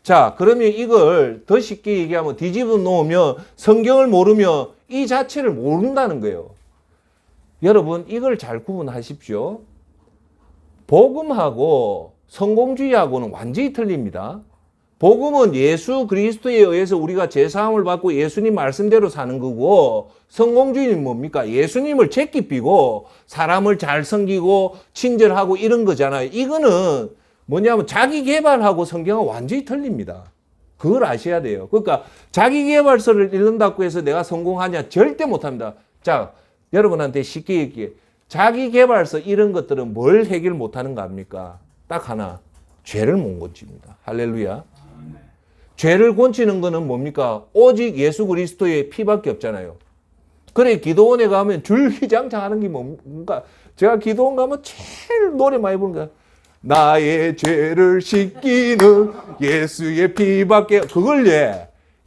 자, 그러면 이걸 더 쉽게 얘기하면 뒤집어 놓으면 성경을 모르면 이 자체를 모른다는 거예요. 여러분, 이걸 잘 구분하십시오. 복음하고 성공주의하고는 완전히 틀립니다. 복음은 예수 그리스도에 의해서 우리가 제사함을 받고 예수님 말씀대로 사는 거고, 성공주의는 뭡니까? 예수님을 제끼피고 사람을 잘 섬기고 친절하고 이런 거잖아요. 이거는 뭐냐면 자기 개발하고 성경은 완전히 틀립니다. 그걸 아셔야 돼요. 그러니까 자기 개발서를 읽는다고 해서 내가 성공하냐? 절대 못합니다. 자, 여러분한테 쉽게 얘기해. 자기 개발서 이런 것들은 뭘 해결 못하는 거 압니까? 딱 하나, 죄를 못 고칩니다. 할렐루야. 죄를 고치는 거는 뭡니까? 오직 예수 그리스도의 피밖에 없잖아요. 그래, 기도원에 가면 줄기장창 하는 게 뭔가, 제가 기도원 가면 제일 노래 많이 부르는 거야. 나의 죄를 씻기는 예수의 피밖에, 그걸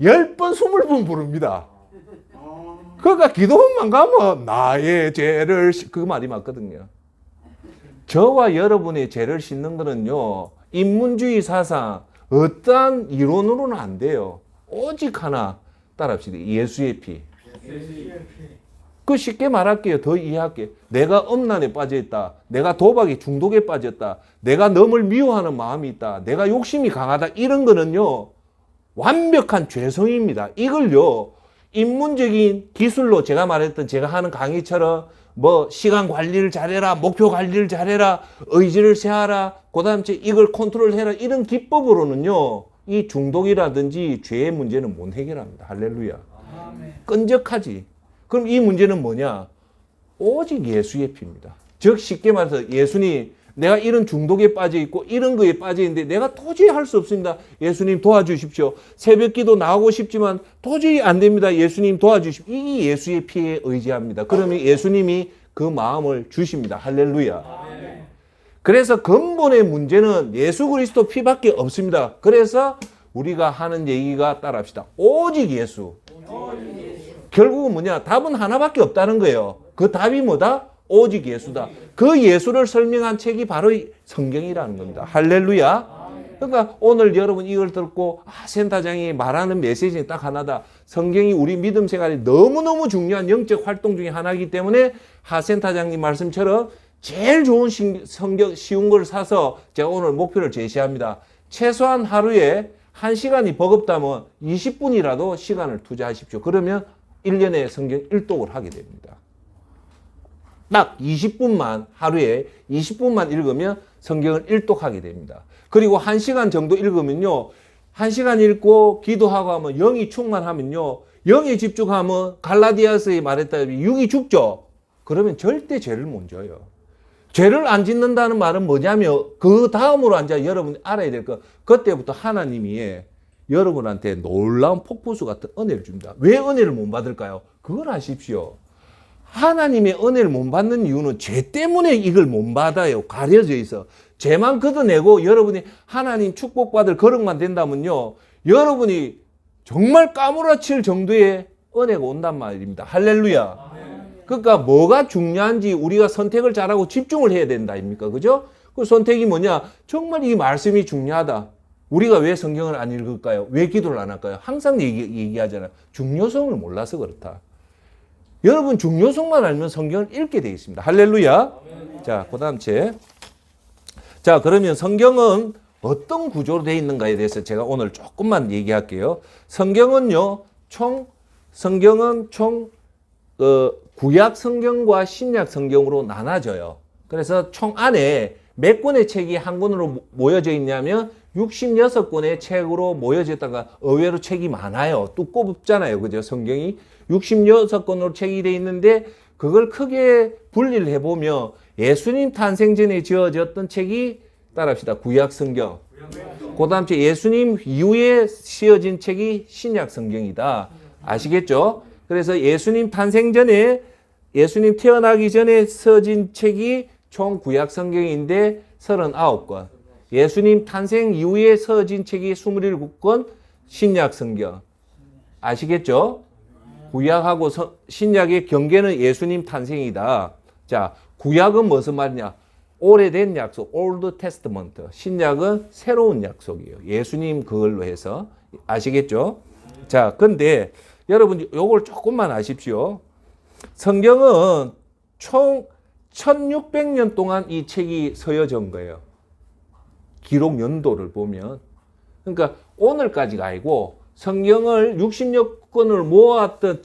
10번, 20번 부릅니다. 그러니까 기도원만 가면 나의 죄를 그 말이 맞거든요. 저와 여러분의 죄를 씻는 거는요, 인문주의 사상, 어떠한 이론으로는 안 돼요. 오직 하나 따라합시다. 예수의 피. 그 쉽게 말할게요. 더 이해할게요. 내가 음란에 빠져있다. 내가 도박에 중독에 빠졌다. 내가 남을 미워하는 마음이 있다. 내가 욕심이 강하다. 이런 거는요, 완벽한 죄성입니다. 이걸요, 인문적인 기술로 제가 말했던 제가 하는 강의처럼 뭐 시간 관리를 잘해라, 목표 관리를 잘해라, 의지를 세하라, 그다음에 이걸 컨트롤해라, 이런 기법으로는요, 이 중독이라든지 죄의 문제는 못 해결합니다. 할렐루야. 끈적하지. 그럼 이 문제는 뭐냐? 오직 예수의 피입니다. 즉 쉽게 말해서 예수님, 내가 이런 중독에 빠져 있고 이런 거에 빠져 있는데 내가 도저히 할 수 없습니다. 예수님 도와주십시오. 새벽기도 나오고 싶지만 도저히 안 됩니다. 예수님 도와주십시오. 이 예수의 피에 의지합니다. 그러면 예수님이 그 마음을 주십니다. 할렐루야. 그래서 근본의 문제는 예수 그리스도 피밖에 없습니다. 그래서 우리가 하는 얘기가 따라합시다. 오직 예수. 결국은 뭐냐? 답은 하나밖에 없다는 거예요. 그 답이 뭐다? 오직 예수다. 그 예수를 설명한 책이 바로 성경이라는 겁니다. 할렐루야. 그러니까 오늘 여러분 이걸 듣고 센터장이 말하는 메시지는 딱 하나다. 성경이 우리 믿음 생활에 너무너무 중요한 영적 활동 중에 하나이기 때문에 하센터장님 말씀처럼 제일 좋은 성경 쉬운 걸 사서 제가 오늘 목표를 제시합니다. 최소한 하루에 1시간이 버겁다면 20분이라도 시간을 투자하십시오. 그러면 1년에 성경 1독을 하게 됩니다. 딱 20분만, 하루에 20분만 읽으면 성경을 1독하게 됩니다. 그리고 1시간 정도 읽으면요, 1시간 읽고 기도하고 하면 영이 충만하면요, 영에 집중하면 갈라디아서에 말했다시피 육이 죽죠. 그러면 절대 죄를 못 져요. 죄를 안 짓는다는 말은 뭐냐면 그 다음으로 앉아 여러분이 알아야 될 것, 그때부터 하나님이 여러분한테 놀라운 폭포수 같은 은혜를 줍니다. 왜 은혜를 못 받을까요? 그걸 아십시오. 하나님의 은혜를 못 받는 이유는 죄 때문에 이걸 못 받아요. 가려져 있어. 죄만 걷어내고 여러분이 하나님 축복받을 거룩만 된다면요, 여러분이 정말 까무라칠 정도의 은혜가 온단 말입니다. 할렐루야. 그러니까 뭐가 중요한지 우리가 선택을 잘하고 집중을 해야 된다 아닙니까? 그죠? 그 선택이 뭐냐? 정말 이 말씀이 중요하다. 우리가 왜 성경을 안 읽을까요? 왜 기도를 안 할까요? 항상 얘기하잖아요. 중요성을 몰라서 그렇다. 여러분 중요성만 알면 성경을 읽게 되어 있습니다. 할렐루야. 자, 그 다음 책. 자, 그러면 성경은 어떤 구조로 되어 있는가에 대해서 제가 오늘 조금만 얘기할게요. 성경은요, 구약 성경과 신약 성경으로 나눠져요. 그래서 총 안에 몇 권의 책이 한 권으로 모여져 있냐면 66권의 책으로 모여졌다가 의외로 책이 많아요. 두껍잖아요. 그죠? 성경이 66권으로 책이 되어 있는데 그걸 크게 분리를 해보면 예수님 탄생 전에 지어졌던 책이 따라합시다. 구약 성경. 그 다음 주 예수님 이후에 씌어진 책이 신약 성경이다. 아시겠죠? 그래서 예수님 탄생 전에 예수님 태어나기 전에 써진 책이 총 구약 성경인데 39권. 예수님 탄생 이후에 써진 책이 27권 신약 성경. 아시겠죠? 구약하고 신약의 경계는 예수님 탄생이다. 자, 구약은 무슨 말이냐? 오래된 약속, Old Testament. 신약은 새로운 약속이에요. 예수님 그걸로 해서. 아시겠죠? 자, 근데 여러분 요걸 조금만 아십시오. 성경은 총 1600년 동안 이 책이 서여진 거예요. 기록 연도를 보면. 그러니까 오늘까지가 아니고 성경을 60여 권을 모았던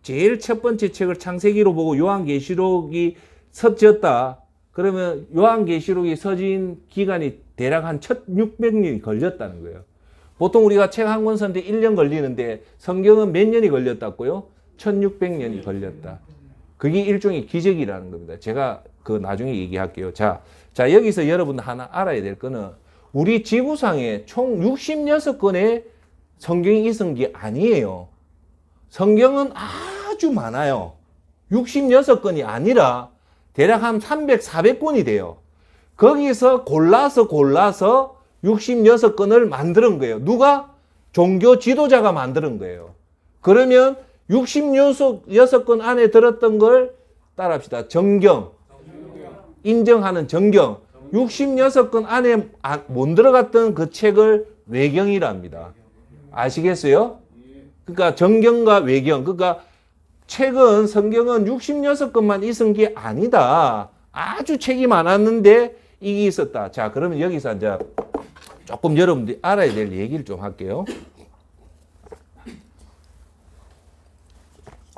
제일 첫 번째 책을 창세기로 보고 요한계시록이 서졌다. 그러면 요한계시록이 서진 기간이 대략 한 1600년이 걸렸다는 거예요. 보통 우리가 책 한 권 쓰는데 1년 걸리는데 성경은 몇 년이 걸렸다고요? 1600년이 걸렸다. 그게 일종의 기적이라는 겁니다. 제가 그 나중에 얘기할게요. 자, 여기서 여러분들 하나 알아야 될 거는 우리 지구상에 총 66권의 성경이 있은 게 아니에요. 성경은 아주 많아요. 66권이 아니라 대략 한 300, 400권이 돼요. 거기서 골라서 66권을 만드는 거예요. 누가? 종교 지도자가 만드는 거예요. 그러면 66권 안에 들었던 걸 따라합시다. 정경. 인정하는 정경. 66권 안에 못 들어갔던 그 책을 외경이랍니다. 아시겠어요? 그러니까 정경과 외경. 그러니까 책은 성경은 66권만 있은 게 아니다. 아주 책이 많았는데 이게 있었다. 자, 그러면 여기서 이제 조금 여러분들이 알아야 될 얘기를 좀 할게요.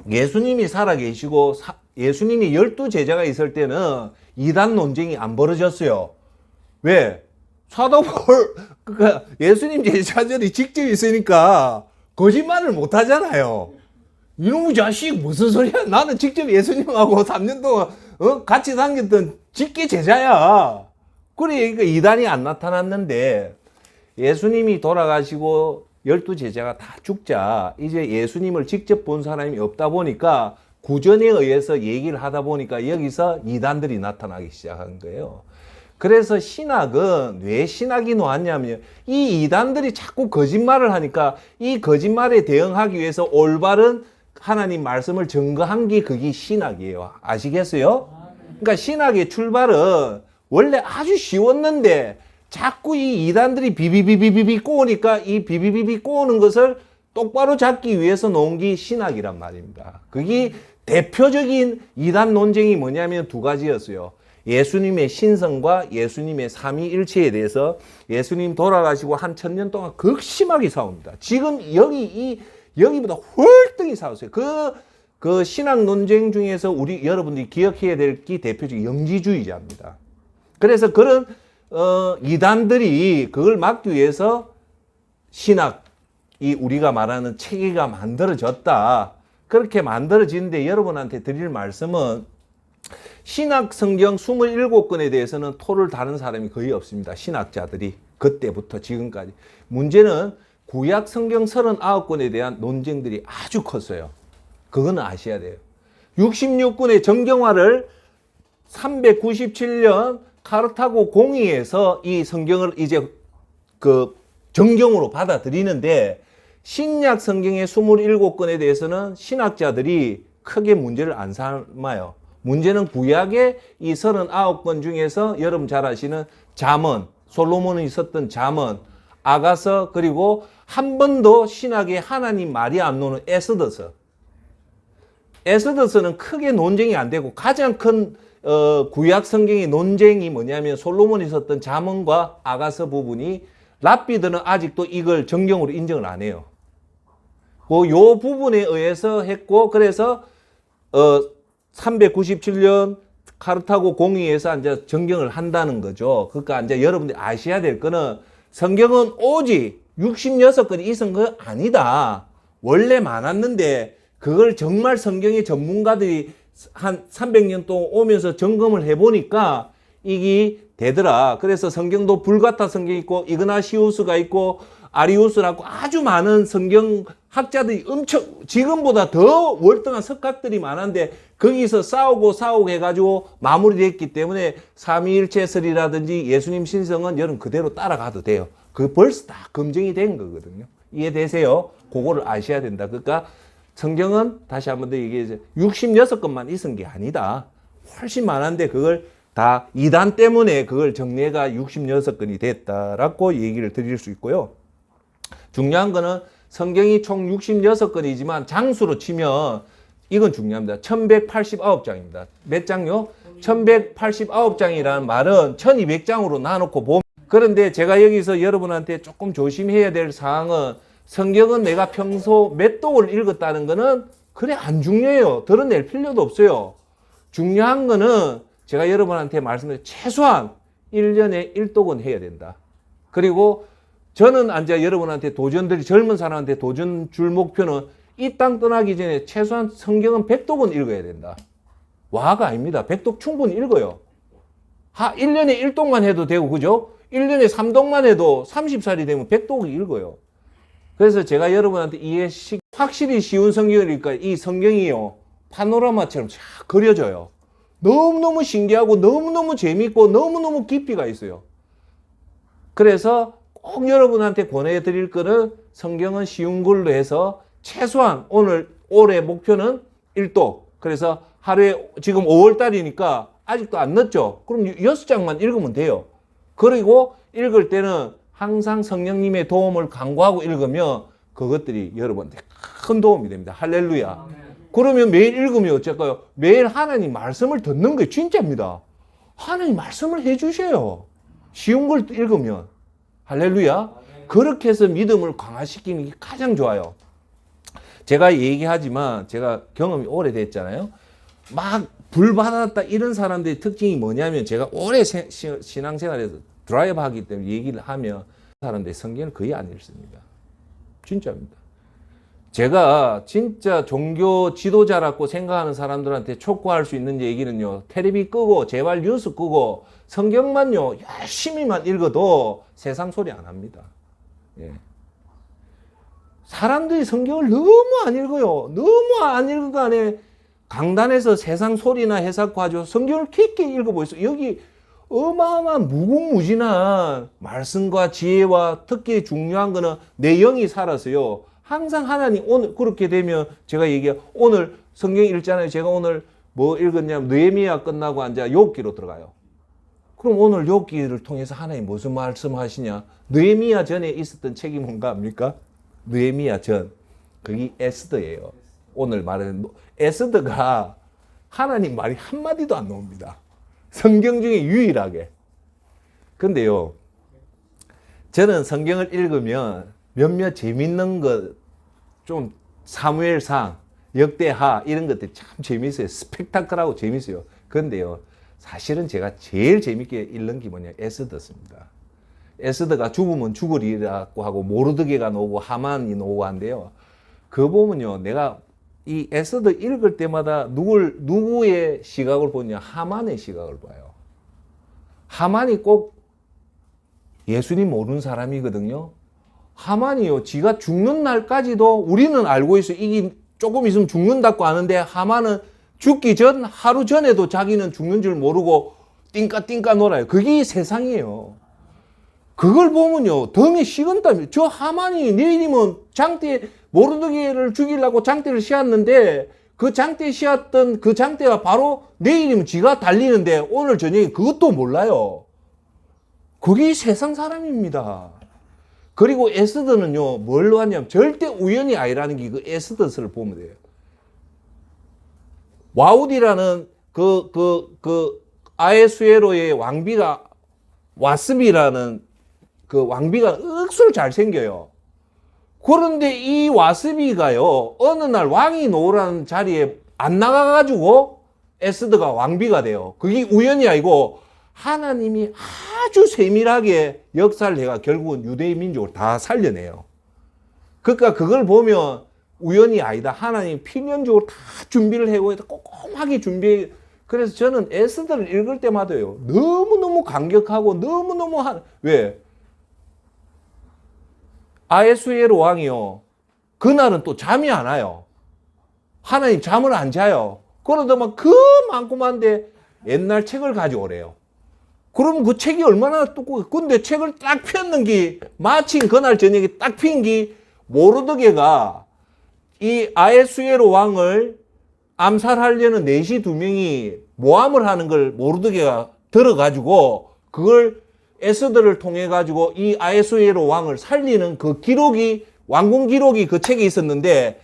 예수님이 살아계시고 예수님이 12제자가 있을 때는 이단 논쟁이 안 벌어졌어요. 왜? 사도 바울, 그러니까 예수님 제자들이 직접 있으니까 거짓말을 못 하잖아요. 이놈의 자식 무슨 소리야? 나는 직접 예수님하고 3년 동안 같이 다녔던 직계 제자야. 그러니까 이단이 안 나타났는데 예수님이 돌아가시고 12제자가 다 죽자 이제 예수님을 직접 본 사람이 없다 보니까 구전에 의해서 얘기를 하다 보니까 여기서 이단들이 나타나기 시작한 거예요. 그래서 신학은 왜 신학이 나왔냐면 이 이단들이 자꾸 거짓말을 하니까 이 거짓말에 대응하기 위해서 올바른 하나님 말씀을 증거한 게 그게 신학이에요. 아시겠어요? 그러니까 신학의 출발은 원래 아주 쉬웠는데 자꾸 이 이단들이 비비비비비 꼬으니까 이 비비비비 꼬우는 것을 똑바로 잡기 위해서 놓은 게 신학이란 말입니다. 그게 대표적인 이단 논쟁이 뭐냐면 두 가지였어요. 예수님의 신성과 예수님의 삼위일체에 대해서 예수님 돌아가시고 한 1000년 동안 극심하게 싸웁니다. 지금 여기보다 훨등히 싸웠어요. 그 신학 논쟁 중에서 여러분들이 기억해야 될 게 대표적인 영지주의자입니다. 그래서 그런 이단들이 그걸 막기 위해서 신학이 우리가 말하는 체계가 만들어졌다. 그렇게 만들어지는데 여러분한테 드릴 말씀은 신학 성경 27권에 대해서는 토를 다른 사람이 거의 없습니다. 신학자들이 그때부터 지금까지. 문제는 구약 성경 39권에 대한 논쟁들이 아주 컸어요. 그거는 아셔야 돼요. 66권의 정경화를 397년 카르타고 공의에서 이 성경을 이제 그 정경으로 받아들이는데 신약 성경의 27권에 대해서는 신학자들이 크게 문제를 안 삼아요. 문제는 구약의 이 39권 중에서 여러분 잘 아시는 잠언, 솔로몬이 썼던 잠언, 아가서, 그리고 한 번도 신학에 하나님 말이 안 나오는 에스더서. 에스더서는 크게 논쟁이 안 되고 가장 큰 구약 성경의 논쟁이 뭐냐면 솔로몬이 썼던 잠언과 아가서 부분이 랍비들은 아직도 이걸 정경으로 인정을 안 해요. 요 부분에 의해서 했고 그래서 397년 카르타고 공의에서 이제 정경을 한다는 거죠. 그러니까 이제 여러분들이 아셔야 될 거는 성경은 오직 66권이 있은 거 아니다. 원래 많았는데 그걸 정말 성경의 전문가들이 한 300년 동안 오면서 점검을 해보니까 이게 되더라. 그래서 성경도 불가타 성경이 있고 이그나시우스가 있고 아리우스라고 아주 많은 성경 학자들이 엄청 지금보다 더 월등한 석학들이 많은데 거기서 싸우고 해가지고 마무리됐기 때문에 삼위일체설이라든지 예수님 신성은 여러분 그대로 따라가도 돼요. 그 벌써 다 검증이 된 거거든요. 이해되세요? 그거를 아셔야 된다. 그러니까 성경은 다시 한번 더 얘기해서 66건만 있은 게 아니다. 훨씬 많은데 그걸 다 이단 때문에 그걸 정리해가 66건이 됐다라고 얘기를 드릴 수 있고요. 중요한 거는 성경이 총 66건이지만 장수로 치면 이건 중요합니다. 1189장입니다. 몇 장요? 1189장이라는 말은 1200장으로 나눠놓고 보면, 그런데 제가 여기서 여러분한테 조금 조심해야 될 사항은 성경은 내가 평소 몇 독을 읽었다는 거는 그래 안 중요해요. 드러낼 필요도 없어요. 중요한 거는 제가 여러분한테 말씀드린 최소한 1년에 1독은 해야 된다. 그리고 저는 이제 여러분한테 젊은 사람한테 도전 줄 목표는 이 땅 떠나기 전에 최소한 성경은 100독은 읽어야 된다. 와가 아닙니다. 100독 충분히 읽어요. 1년에 1독만 해도 되고, 그죠? 1년에 3독만 해도 30살이 되면 100독을 읽어요. 그래서 제가 여러분한테 확실히 쉬운 성경이니까 이 성경이요, 파노라마처럼 쫙 그려져요. 너무너무 신기하고 너무너무 재밌고 너무너무 깊이가 있어요. 그래서 꼭 여러분한테 권해드릴 거는 성경은 쉬운 걸로 해서 최소한 올해 목표는 1독. 그래서 하루에 지금 5월달이니까 아직도 안 늦죠? 그럼 6장만 읽으면 돼요. 그리고 읽을 때는 항상 성령님의 도움을 간구하고 읽으면 그것들이 여러분한테 큰 도움이 됩니다. 할렐루야. 그러면 매일 읽으면 어쩔까요? 매일 하나님 말씀을 듣는 게 진짜입니다. 하나님 말씀을 해주셔요. 쉬운 걸 읽으면. 할렐루야. 그렇게 해서 믿음을 강화시키는 게 가장 좋아요. 제가 얘기하지만 제가 경험이 오래됐잖아요. 막 불받았다 이런 사람들의 특징이 뭐냐면, 제가 오래 신앙생활에서 드라이브 하기 때문에 얘기를 하면 사람들이 성경을 거의 안 읽습니다. 진짜입니다. 제가 진짜 종교 지도자라고 생각하는 사람들한테 촉구할 수 있는 얘기는요, 텔레비 끄고 제발 뉴스 끄고 성경만요 열심히만 읽어도 세상 소리 안 합니다. 예. 사람들이 성경을 너무 안 읽어요. 너무 안 읽은 거 안에 강단에서 세상 소리나 해석하죠. 성경을 깊게 읽어보세요. 여기 어마어마한 무궁무진한 말씀과 지혜와 특히 중요한 거는 내 영이 살아서요. 항상 하나님 오늘 그렇게 되면 제가 오늘 성경 읽잖아요. 제가 오늘 뭐 읽었냐면 느헤미야 끝나고 앉아 욥기로 들어가요. 그럼 오늘 욥기를 통해서 하나님 무슨 말씀하시냐? 느헤미야 전에 있었던 책이 뭔가 합니까? 느헤미야 전. 그게 에스더예요. 오늘 말하는 에스더가 하나님 말이 한마디도 안 나옵니다. 성경 중에 유일하게. 근데요, 저는 성경을 읽으면 몇몇 재밌는 것, 좀 사무엘상, 역대하 이런 것들이 참 재밌어요. 스펙타클하고 재밌어요. 그런데요, 사실은 제가 제일 재밌게 읽는 게 뭐냐, 에스더입니다. 에스더가 죽으면 죽으리라고 하고 모르드게가 나오고 하만이 나오고 한데요. 그거 보면요, 내가 이 에스더 읽을 때마다 누구의 시각을 보냐, 하만의 시각을 봐요. 하만이 꼭 예수님 모르는 사람이거든요. 하만이요, 지가 죽는 날까지도 우리는 알고 있어요. 이게 조금 있으면 죽는다고 아는데, 하만은 죽기 전 하루 전에도 자기는 죽는 줄 모르고 띵까 놀아요. 그게 세상이에요. 그걸 보면요, 덤이 식은땀이. 저 하만이 내일이면 장대 모르드게를 죽이려고 장대를 씌웠는데, 그 장대 씌웠던 그 장대가 바로 내일이면 지가 달리는데 오늘 저녁에 그것도 몰라요. 그게 세상 사람입니다. 그리고 에스더는요, 뭘로 하냐면 절대 우연이 아니라는 게 그 에스더서를 보면 돼요. 와우디라는 아에수에로의 왕비가, 와스비라는 그 왕비가 억수로 잘생겨요. 그런데 이 와스비가요, 어느 날 왕이 놓으라는 자리에 안 나가가지고 에스더가 왕비가 돼요. 그게 우연이 아니고 하나님이 아주 세밀하게 역사를 해가 결국은 유대인 민족을 다 살려내요. 그러니까 그걸 보면 우연이 아니다. 하나님이 필연적으로 다 준비를 해고 꼼꼼하게 준비해. 그래서 저는 에스더를 읽을 때마다요, 너무너무 감격하고 왜? 아에수에로 왕이요, 그날은 또 잠이 안 와요. 하나님 잠을 안 자요. 그러다 막 그 많고만데 옛날 책을 가져오래요. 그럼 그 책이 얼마나 두꺼워. 근데 책을 딱 폈는 게 마침 그날 저녁에 딱 핀 게 모르드게가 이 아하수에로 왕을 암살하려는 내시 두 명이 모함을 하는 걸 모르드게가 들어가지고 그걸 에스더를 통해 가지고 이 아하수에로 왕을 살리는 그 기록이 왕궁 기록이 그 책에 있었는데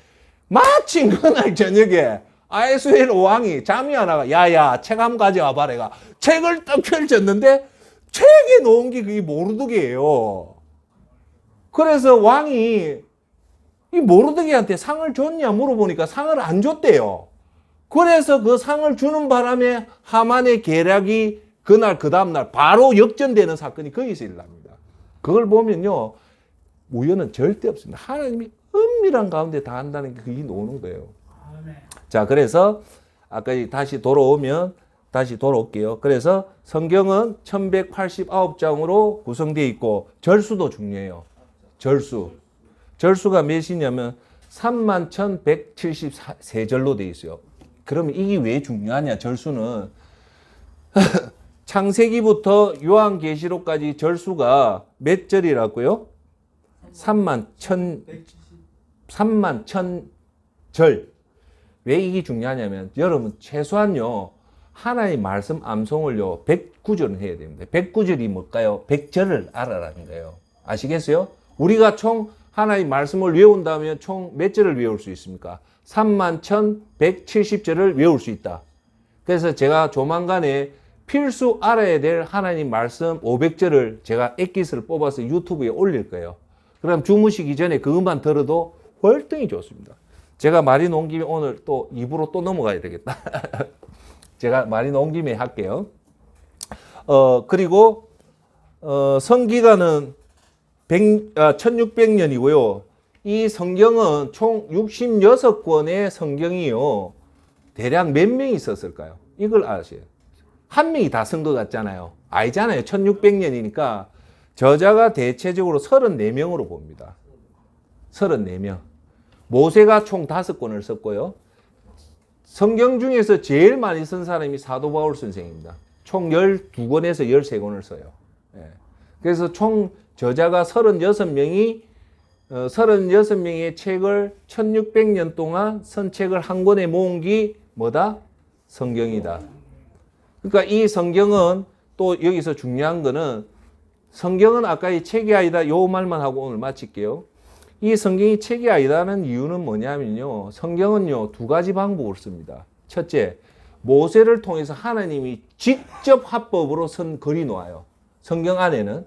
마침 그날 저녁에 아하수에로 왕이 잠이 안 와가 야야 책 한번 가져와 봐라. 책을 딱 펼쳤는데 책에 놓은 게 그게 모르드게예요. 그래서 왕이 이 모르드게한테 상을 줬냐 물어보니까 상을 안 줬대요. 그래서 그 상을 주는 바람에 하만의 계략이 그날 그 다음날 바로 역전되는 사건이 거기서 일어납니다. 그걸 보면요 우연은 절대 없습니다. 하나님이 은밀한 가운데 다 한다는 게 그게 나오는 거예요. 자, 그래서 아까 다시 돌아올게요. 그래서 성경은 1189장으로 구성되어 있고 절수도 중요해요. 절수가 몇이냐면 31,173절로 되어 있어요. 그러면 이게 왜 중요하냐? 절수는 창세기부터 요한계시록까지 절수가 몇 절이라고요? 31,000절. 왜 이게 중요하냐면 여러분 최소한요 하나님 말씀 암송을요 109절은 해야 됩니다. 109절이 뭘까요? 100절을 알아라는 거예요. 아시겠어요? 우리가 총 하나님 말씀을 외운다면 총 몇 절을 외울 수 있습니까? 31,170절을 외울 수 있다. 그래서 제가 조만간에 필수 알아야 될 하나님 말씀 500절을 제가 엑기스를 뽑아서 유튜브에 올릴 거예요. 그럼 주무시기 전에 그것만 들어도 월등히 좋습니다. 제가 말이 놓은 김에 오늘 또 입으로 또 넘어가야 되겠다. 제가 말이 놓은 김에 할게요. 그리고 성기간은 1600년이고요. 이 성경은 총 66권의 성경이요. 대략 몇 명이 있었을까요? 이걸 아셔야 돼요. 한 명이 다 쓴 것 같잖아요. 아니잖아요. 1600년이니까 저자가 대체적으로 34명으로 봅니다. 34명. 모세가 총 5권을 썼고요. 성경 중에서 제일 많이 쓴 사람이 사도 바울 선생입니다. 총 12권에서 13권을 써요. 그래서 총 저자가 36명의 책을 1600년 동안 선 책을 한 권에 모은 게 뭐다? 성경이다. 그러니까 이 성경은 또 여기서 중요한 거는 성경은 아까 이 책이 아니다 요 말만 하고 오늘 마칠게요. 이 성경이 책이 아니다는 이유는 뭐냐면요. 성경은요, 두 가지 방법을 씁니다. 첫째, 모세를 통해서 하나님이 직접 화법으로 쓴 글이 놓아요. 성경 안에는.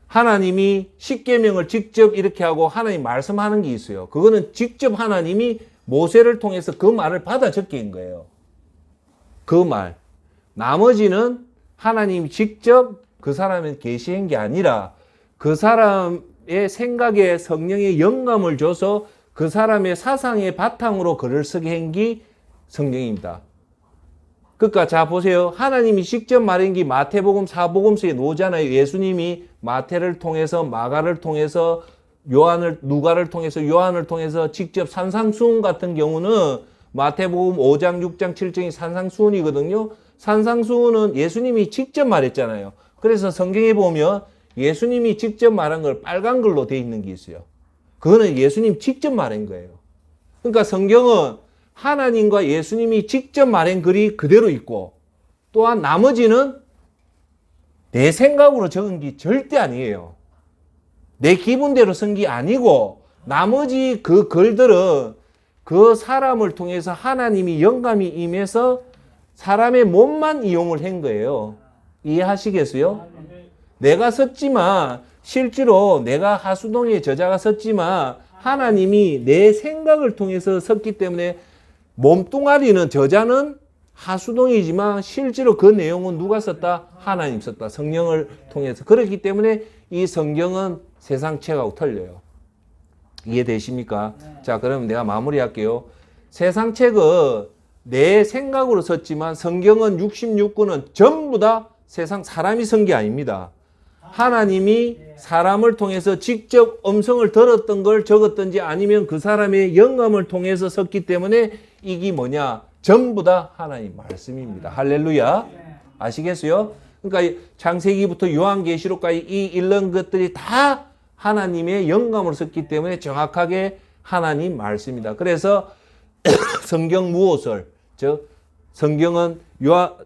하나님이 십계명을 직접 이렇게 하고 하나님 말씀하는 게 있어요. 그거는 직접 하나님이 모세를 통해서 그 말을 받아 적긴 거예요. 그 말. 나머지는 하나님이 직접 그 사람에 계시한 게 아니라 그 사람의 생각에 성령의 영감을 줘서 그 사람의 사상의 바탕으로 글을 쓰게 한 게 성경입니다. 그러니까 자 보세요. 하나님이 직접 말한 게 마태복음, 사복음서에 나오잖아요. 예수님이 마태를 통해서 마가를 통해서 누가를 통해서 요한을 통해서 직접 산상수훈 같은 경우는 마태복음 5장, 6장, 7장이 산상수훈이거든요. 산상수훈은 예수님이 직접 말했잖아요. 그래서 성경에 보면 예수님이 직접 말한 걸 빨간 글로 돼 있는 게 있어요. 그거는 예수님 직접 말한 거예요. 그러니까 성경은 하나님과 예수님이 직접 말한 글이 그대로 있고 또한 나머지는 내 생각으로 적은 게 절대 아니에요. 내 기분대로 쓴 게 아니고 나머지 그 글들은 그 사람을 통해서 하나님이 영감이 임해서 사람의 몸만 이용을 한 거예요. 이해하시겠어요? 내가 썼지만 실제로 내가 하수동의 저자가 썼지만 하나님이 내 생각을 통해서 썼기 때문에 몸뚱아리는 저자는 하수동이지만 실제로 그 내용은 누가 썼다? 하나님 썼다. 성령을 통해서. 그렇기 때문에 이 성경은 세상 책하고 틀려요. 이해되십니까? 네. 자, 그럼 내가 마무리할게요. 세상 책은 내 생각으로 썼지만 성경은 66권은 전부 다 세상 사람이 쓴 게 아닙니다. 하나님이 사람을 통해서 직접 음성을 들었던 걸 적었든지 아니면 그 사람의 영감을 통해서 썼기 때문에 이게 뭐냐? 전부 다 하나님 말씀입니다. 할렐루야. 아시겠어요? 그러니까 창세기부터 요한계시록까지 이 이런 것들이 다 하나님의 영감으로 썼기 때문에 정확하게 하나님 말씀입니다. 그래서 성경 무호설, 즉 성경은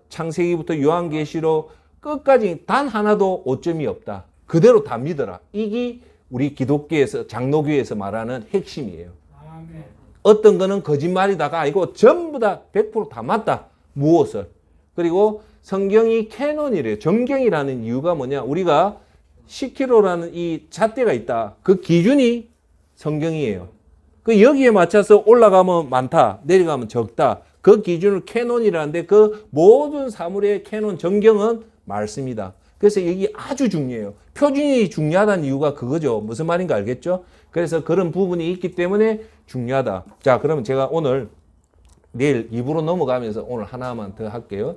창세기부터 요한계시록 끝까지 단 하나도 오점이 없다. 그대로 다 믿어라. 이게 우리 기독교에서 장로교에서 말하는 핵심이에요. 아멘. 어떤 거는 거짓말이다가 아니고 전부 다 100% 맞다. 무호설. 그리고 성경이 캐논이래요. 정경이라는 이유가 뭐냐? 우리가 10km라는 이 잣대가 있다. 그 기준이 성경이에요. 그 여기에 맞춰서 올라가면 많다, 내려가면 적다. 그 기준을 캐논이라는데 그 모든 사물의 캐논 정경은 말씀이다. 그래서 이게 아주 중요해요. 표준이 중요하다는 이유가 그거죠. 무슨 말인가 알겠죠? 그래서 그런 부분이 있기 때문에 중요하다. 자, 그러면 제가 오늘 내일 2부로 넘어가면서 오늘 하나만 더 할게요.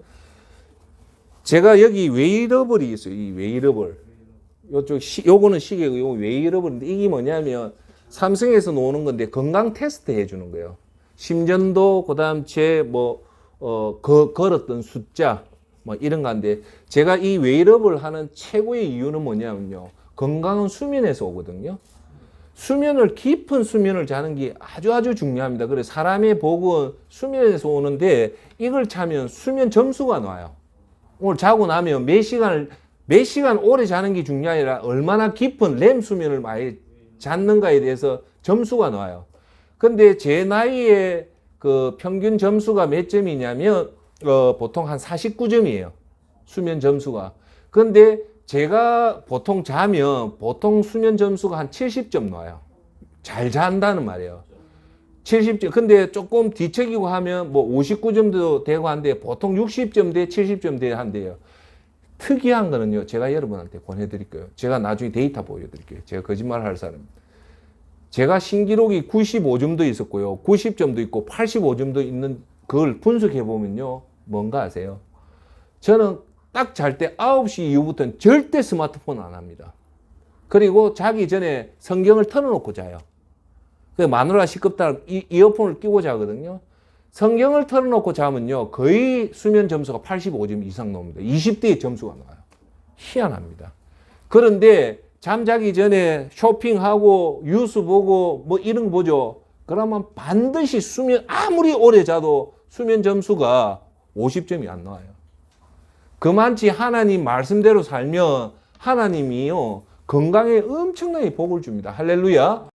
제가 여기 웨이러블이 있어요. 이 웨이러블. 요거는 시계고 요거 웨이러블인데 이게 뭐냐면 삼성에서 나오는 건데 건강 테스트 해주는 거예요. 심전도, 그 다음 걸었던 숫자, 뭐 이런 건데 제가 이 웨이러블 하는 최고의 이유는 뭐냐면요. 건강은 수면에서 오거든요. 깊은 수면을 자는 게 아주 중요합니다. 그래서 사람의 복은 수면에서 오는데 이걸 차면 수면 점수가 나와요. 오늘 자고 나면 몇 시간 오래 자는 게 중요한 게 아니라 얼마나 깊은 렘 수면을 많이 잤는가에 대해서 점수가 나와요. 근데 제 나이에 그 평균 점수가 몇 점이냐면 보통 한 49점이에요. 수면 점수가. 근데 제가 보통 자면 보통 수면 점수가 한 70점 나와요. 잘 잔다는 말이에요. 70점. 근데 조금 뒤척이고 하면 뭐 59점도 되고 한데 보통 60점 대 70점 대 한대요. 특이한 거는요. 제가 여러분한테 권해드릴게요. 제가 나중에 데이터 보여드릴게요. 제가 거짓말 할 사람. 제가 신기록이 95점도 있었고요. 90점도 있고 85점도 있는 그걸 분석해 보면요. 뭔가 아세요? 저는 딱 잘 때 9시 이후부터는 절대 스마트폰 안 합니다. 그리고 자기 전에 성경을 틀어놓고 자요. 마누라 시끄럽다 이어폰을 끼고 자거든요. 성경을 틀어놓고 자면요. 거의 수면 점수가 85점 이상 나옵니다. 20대의 점수가 나와요. 희한합니다. 그런데 잠자기 전에 쇼핑하고 뉴스 보고 뭐 이런 거 보죠. 그러면 반드시 아무리 오래 자도 수면 점수가 50점이 안 나와요. 그만치 하나님 말씀대로 살면 하나님이요. 건강에 엄청나게 복을 줍니다. 할렐루야.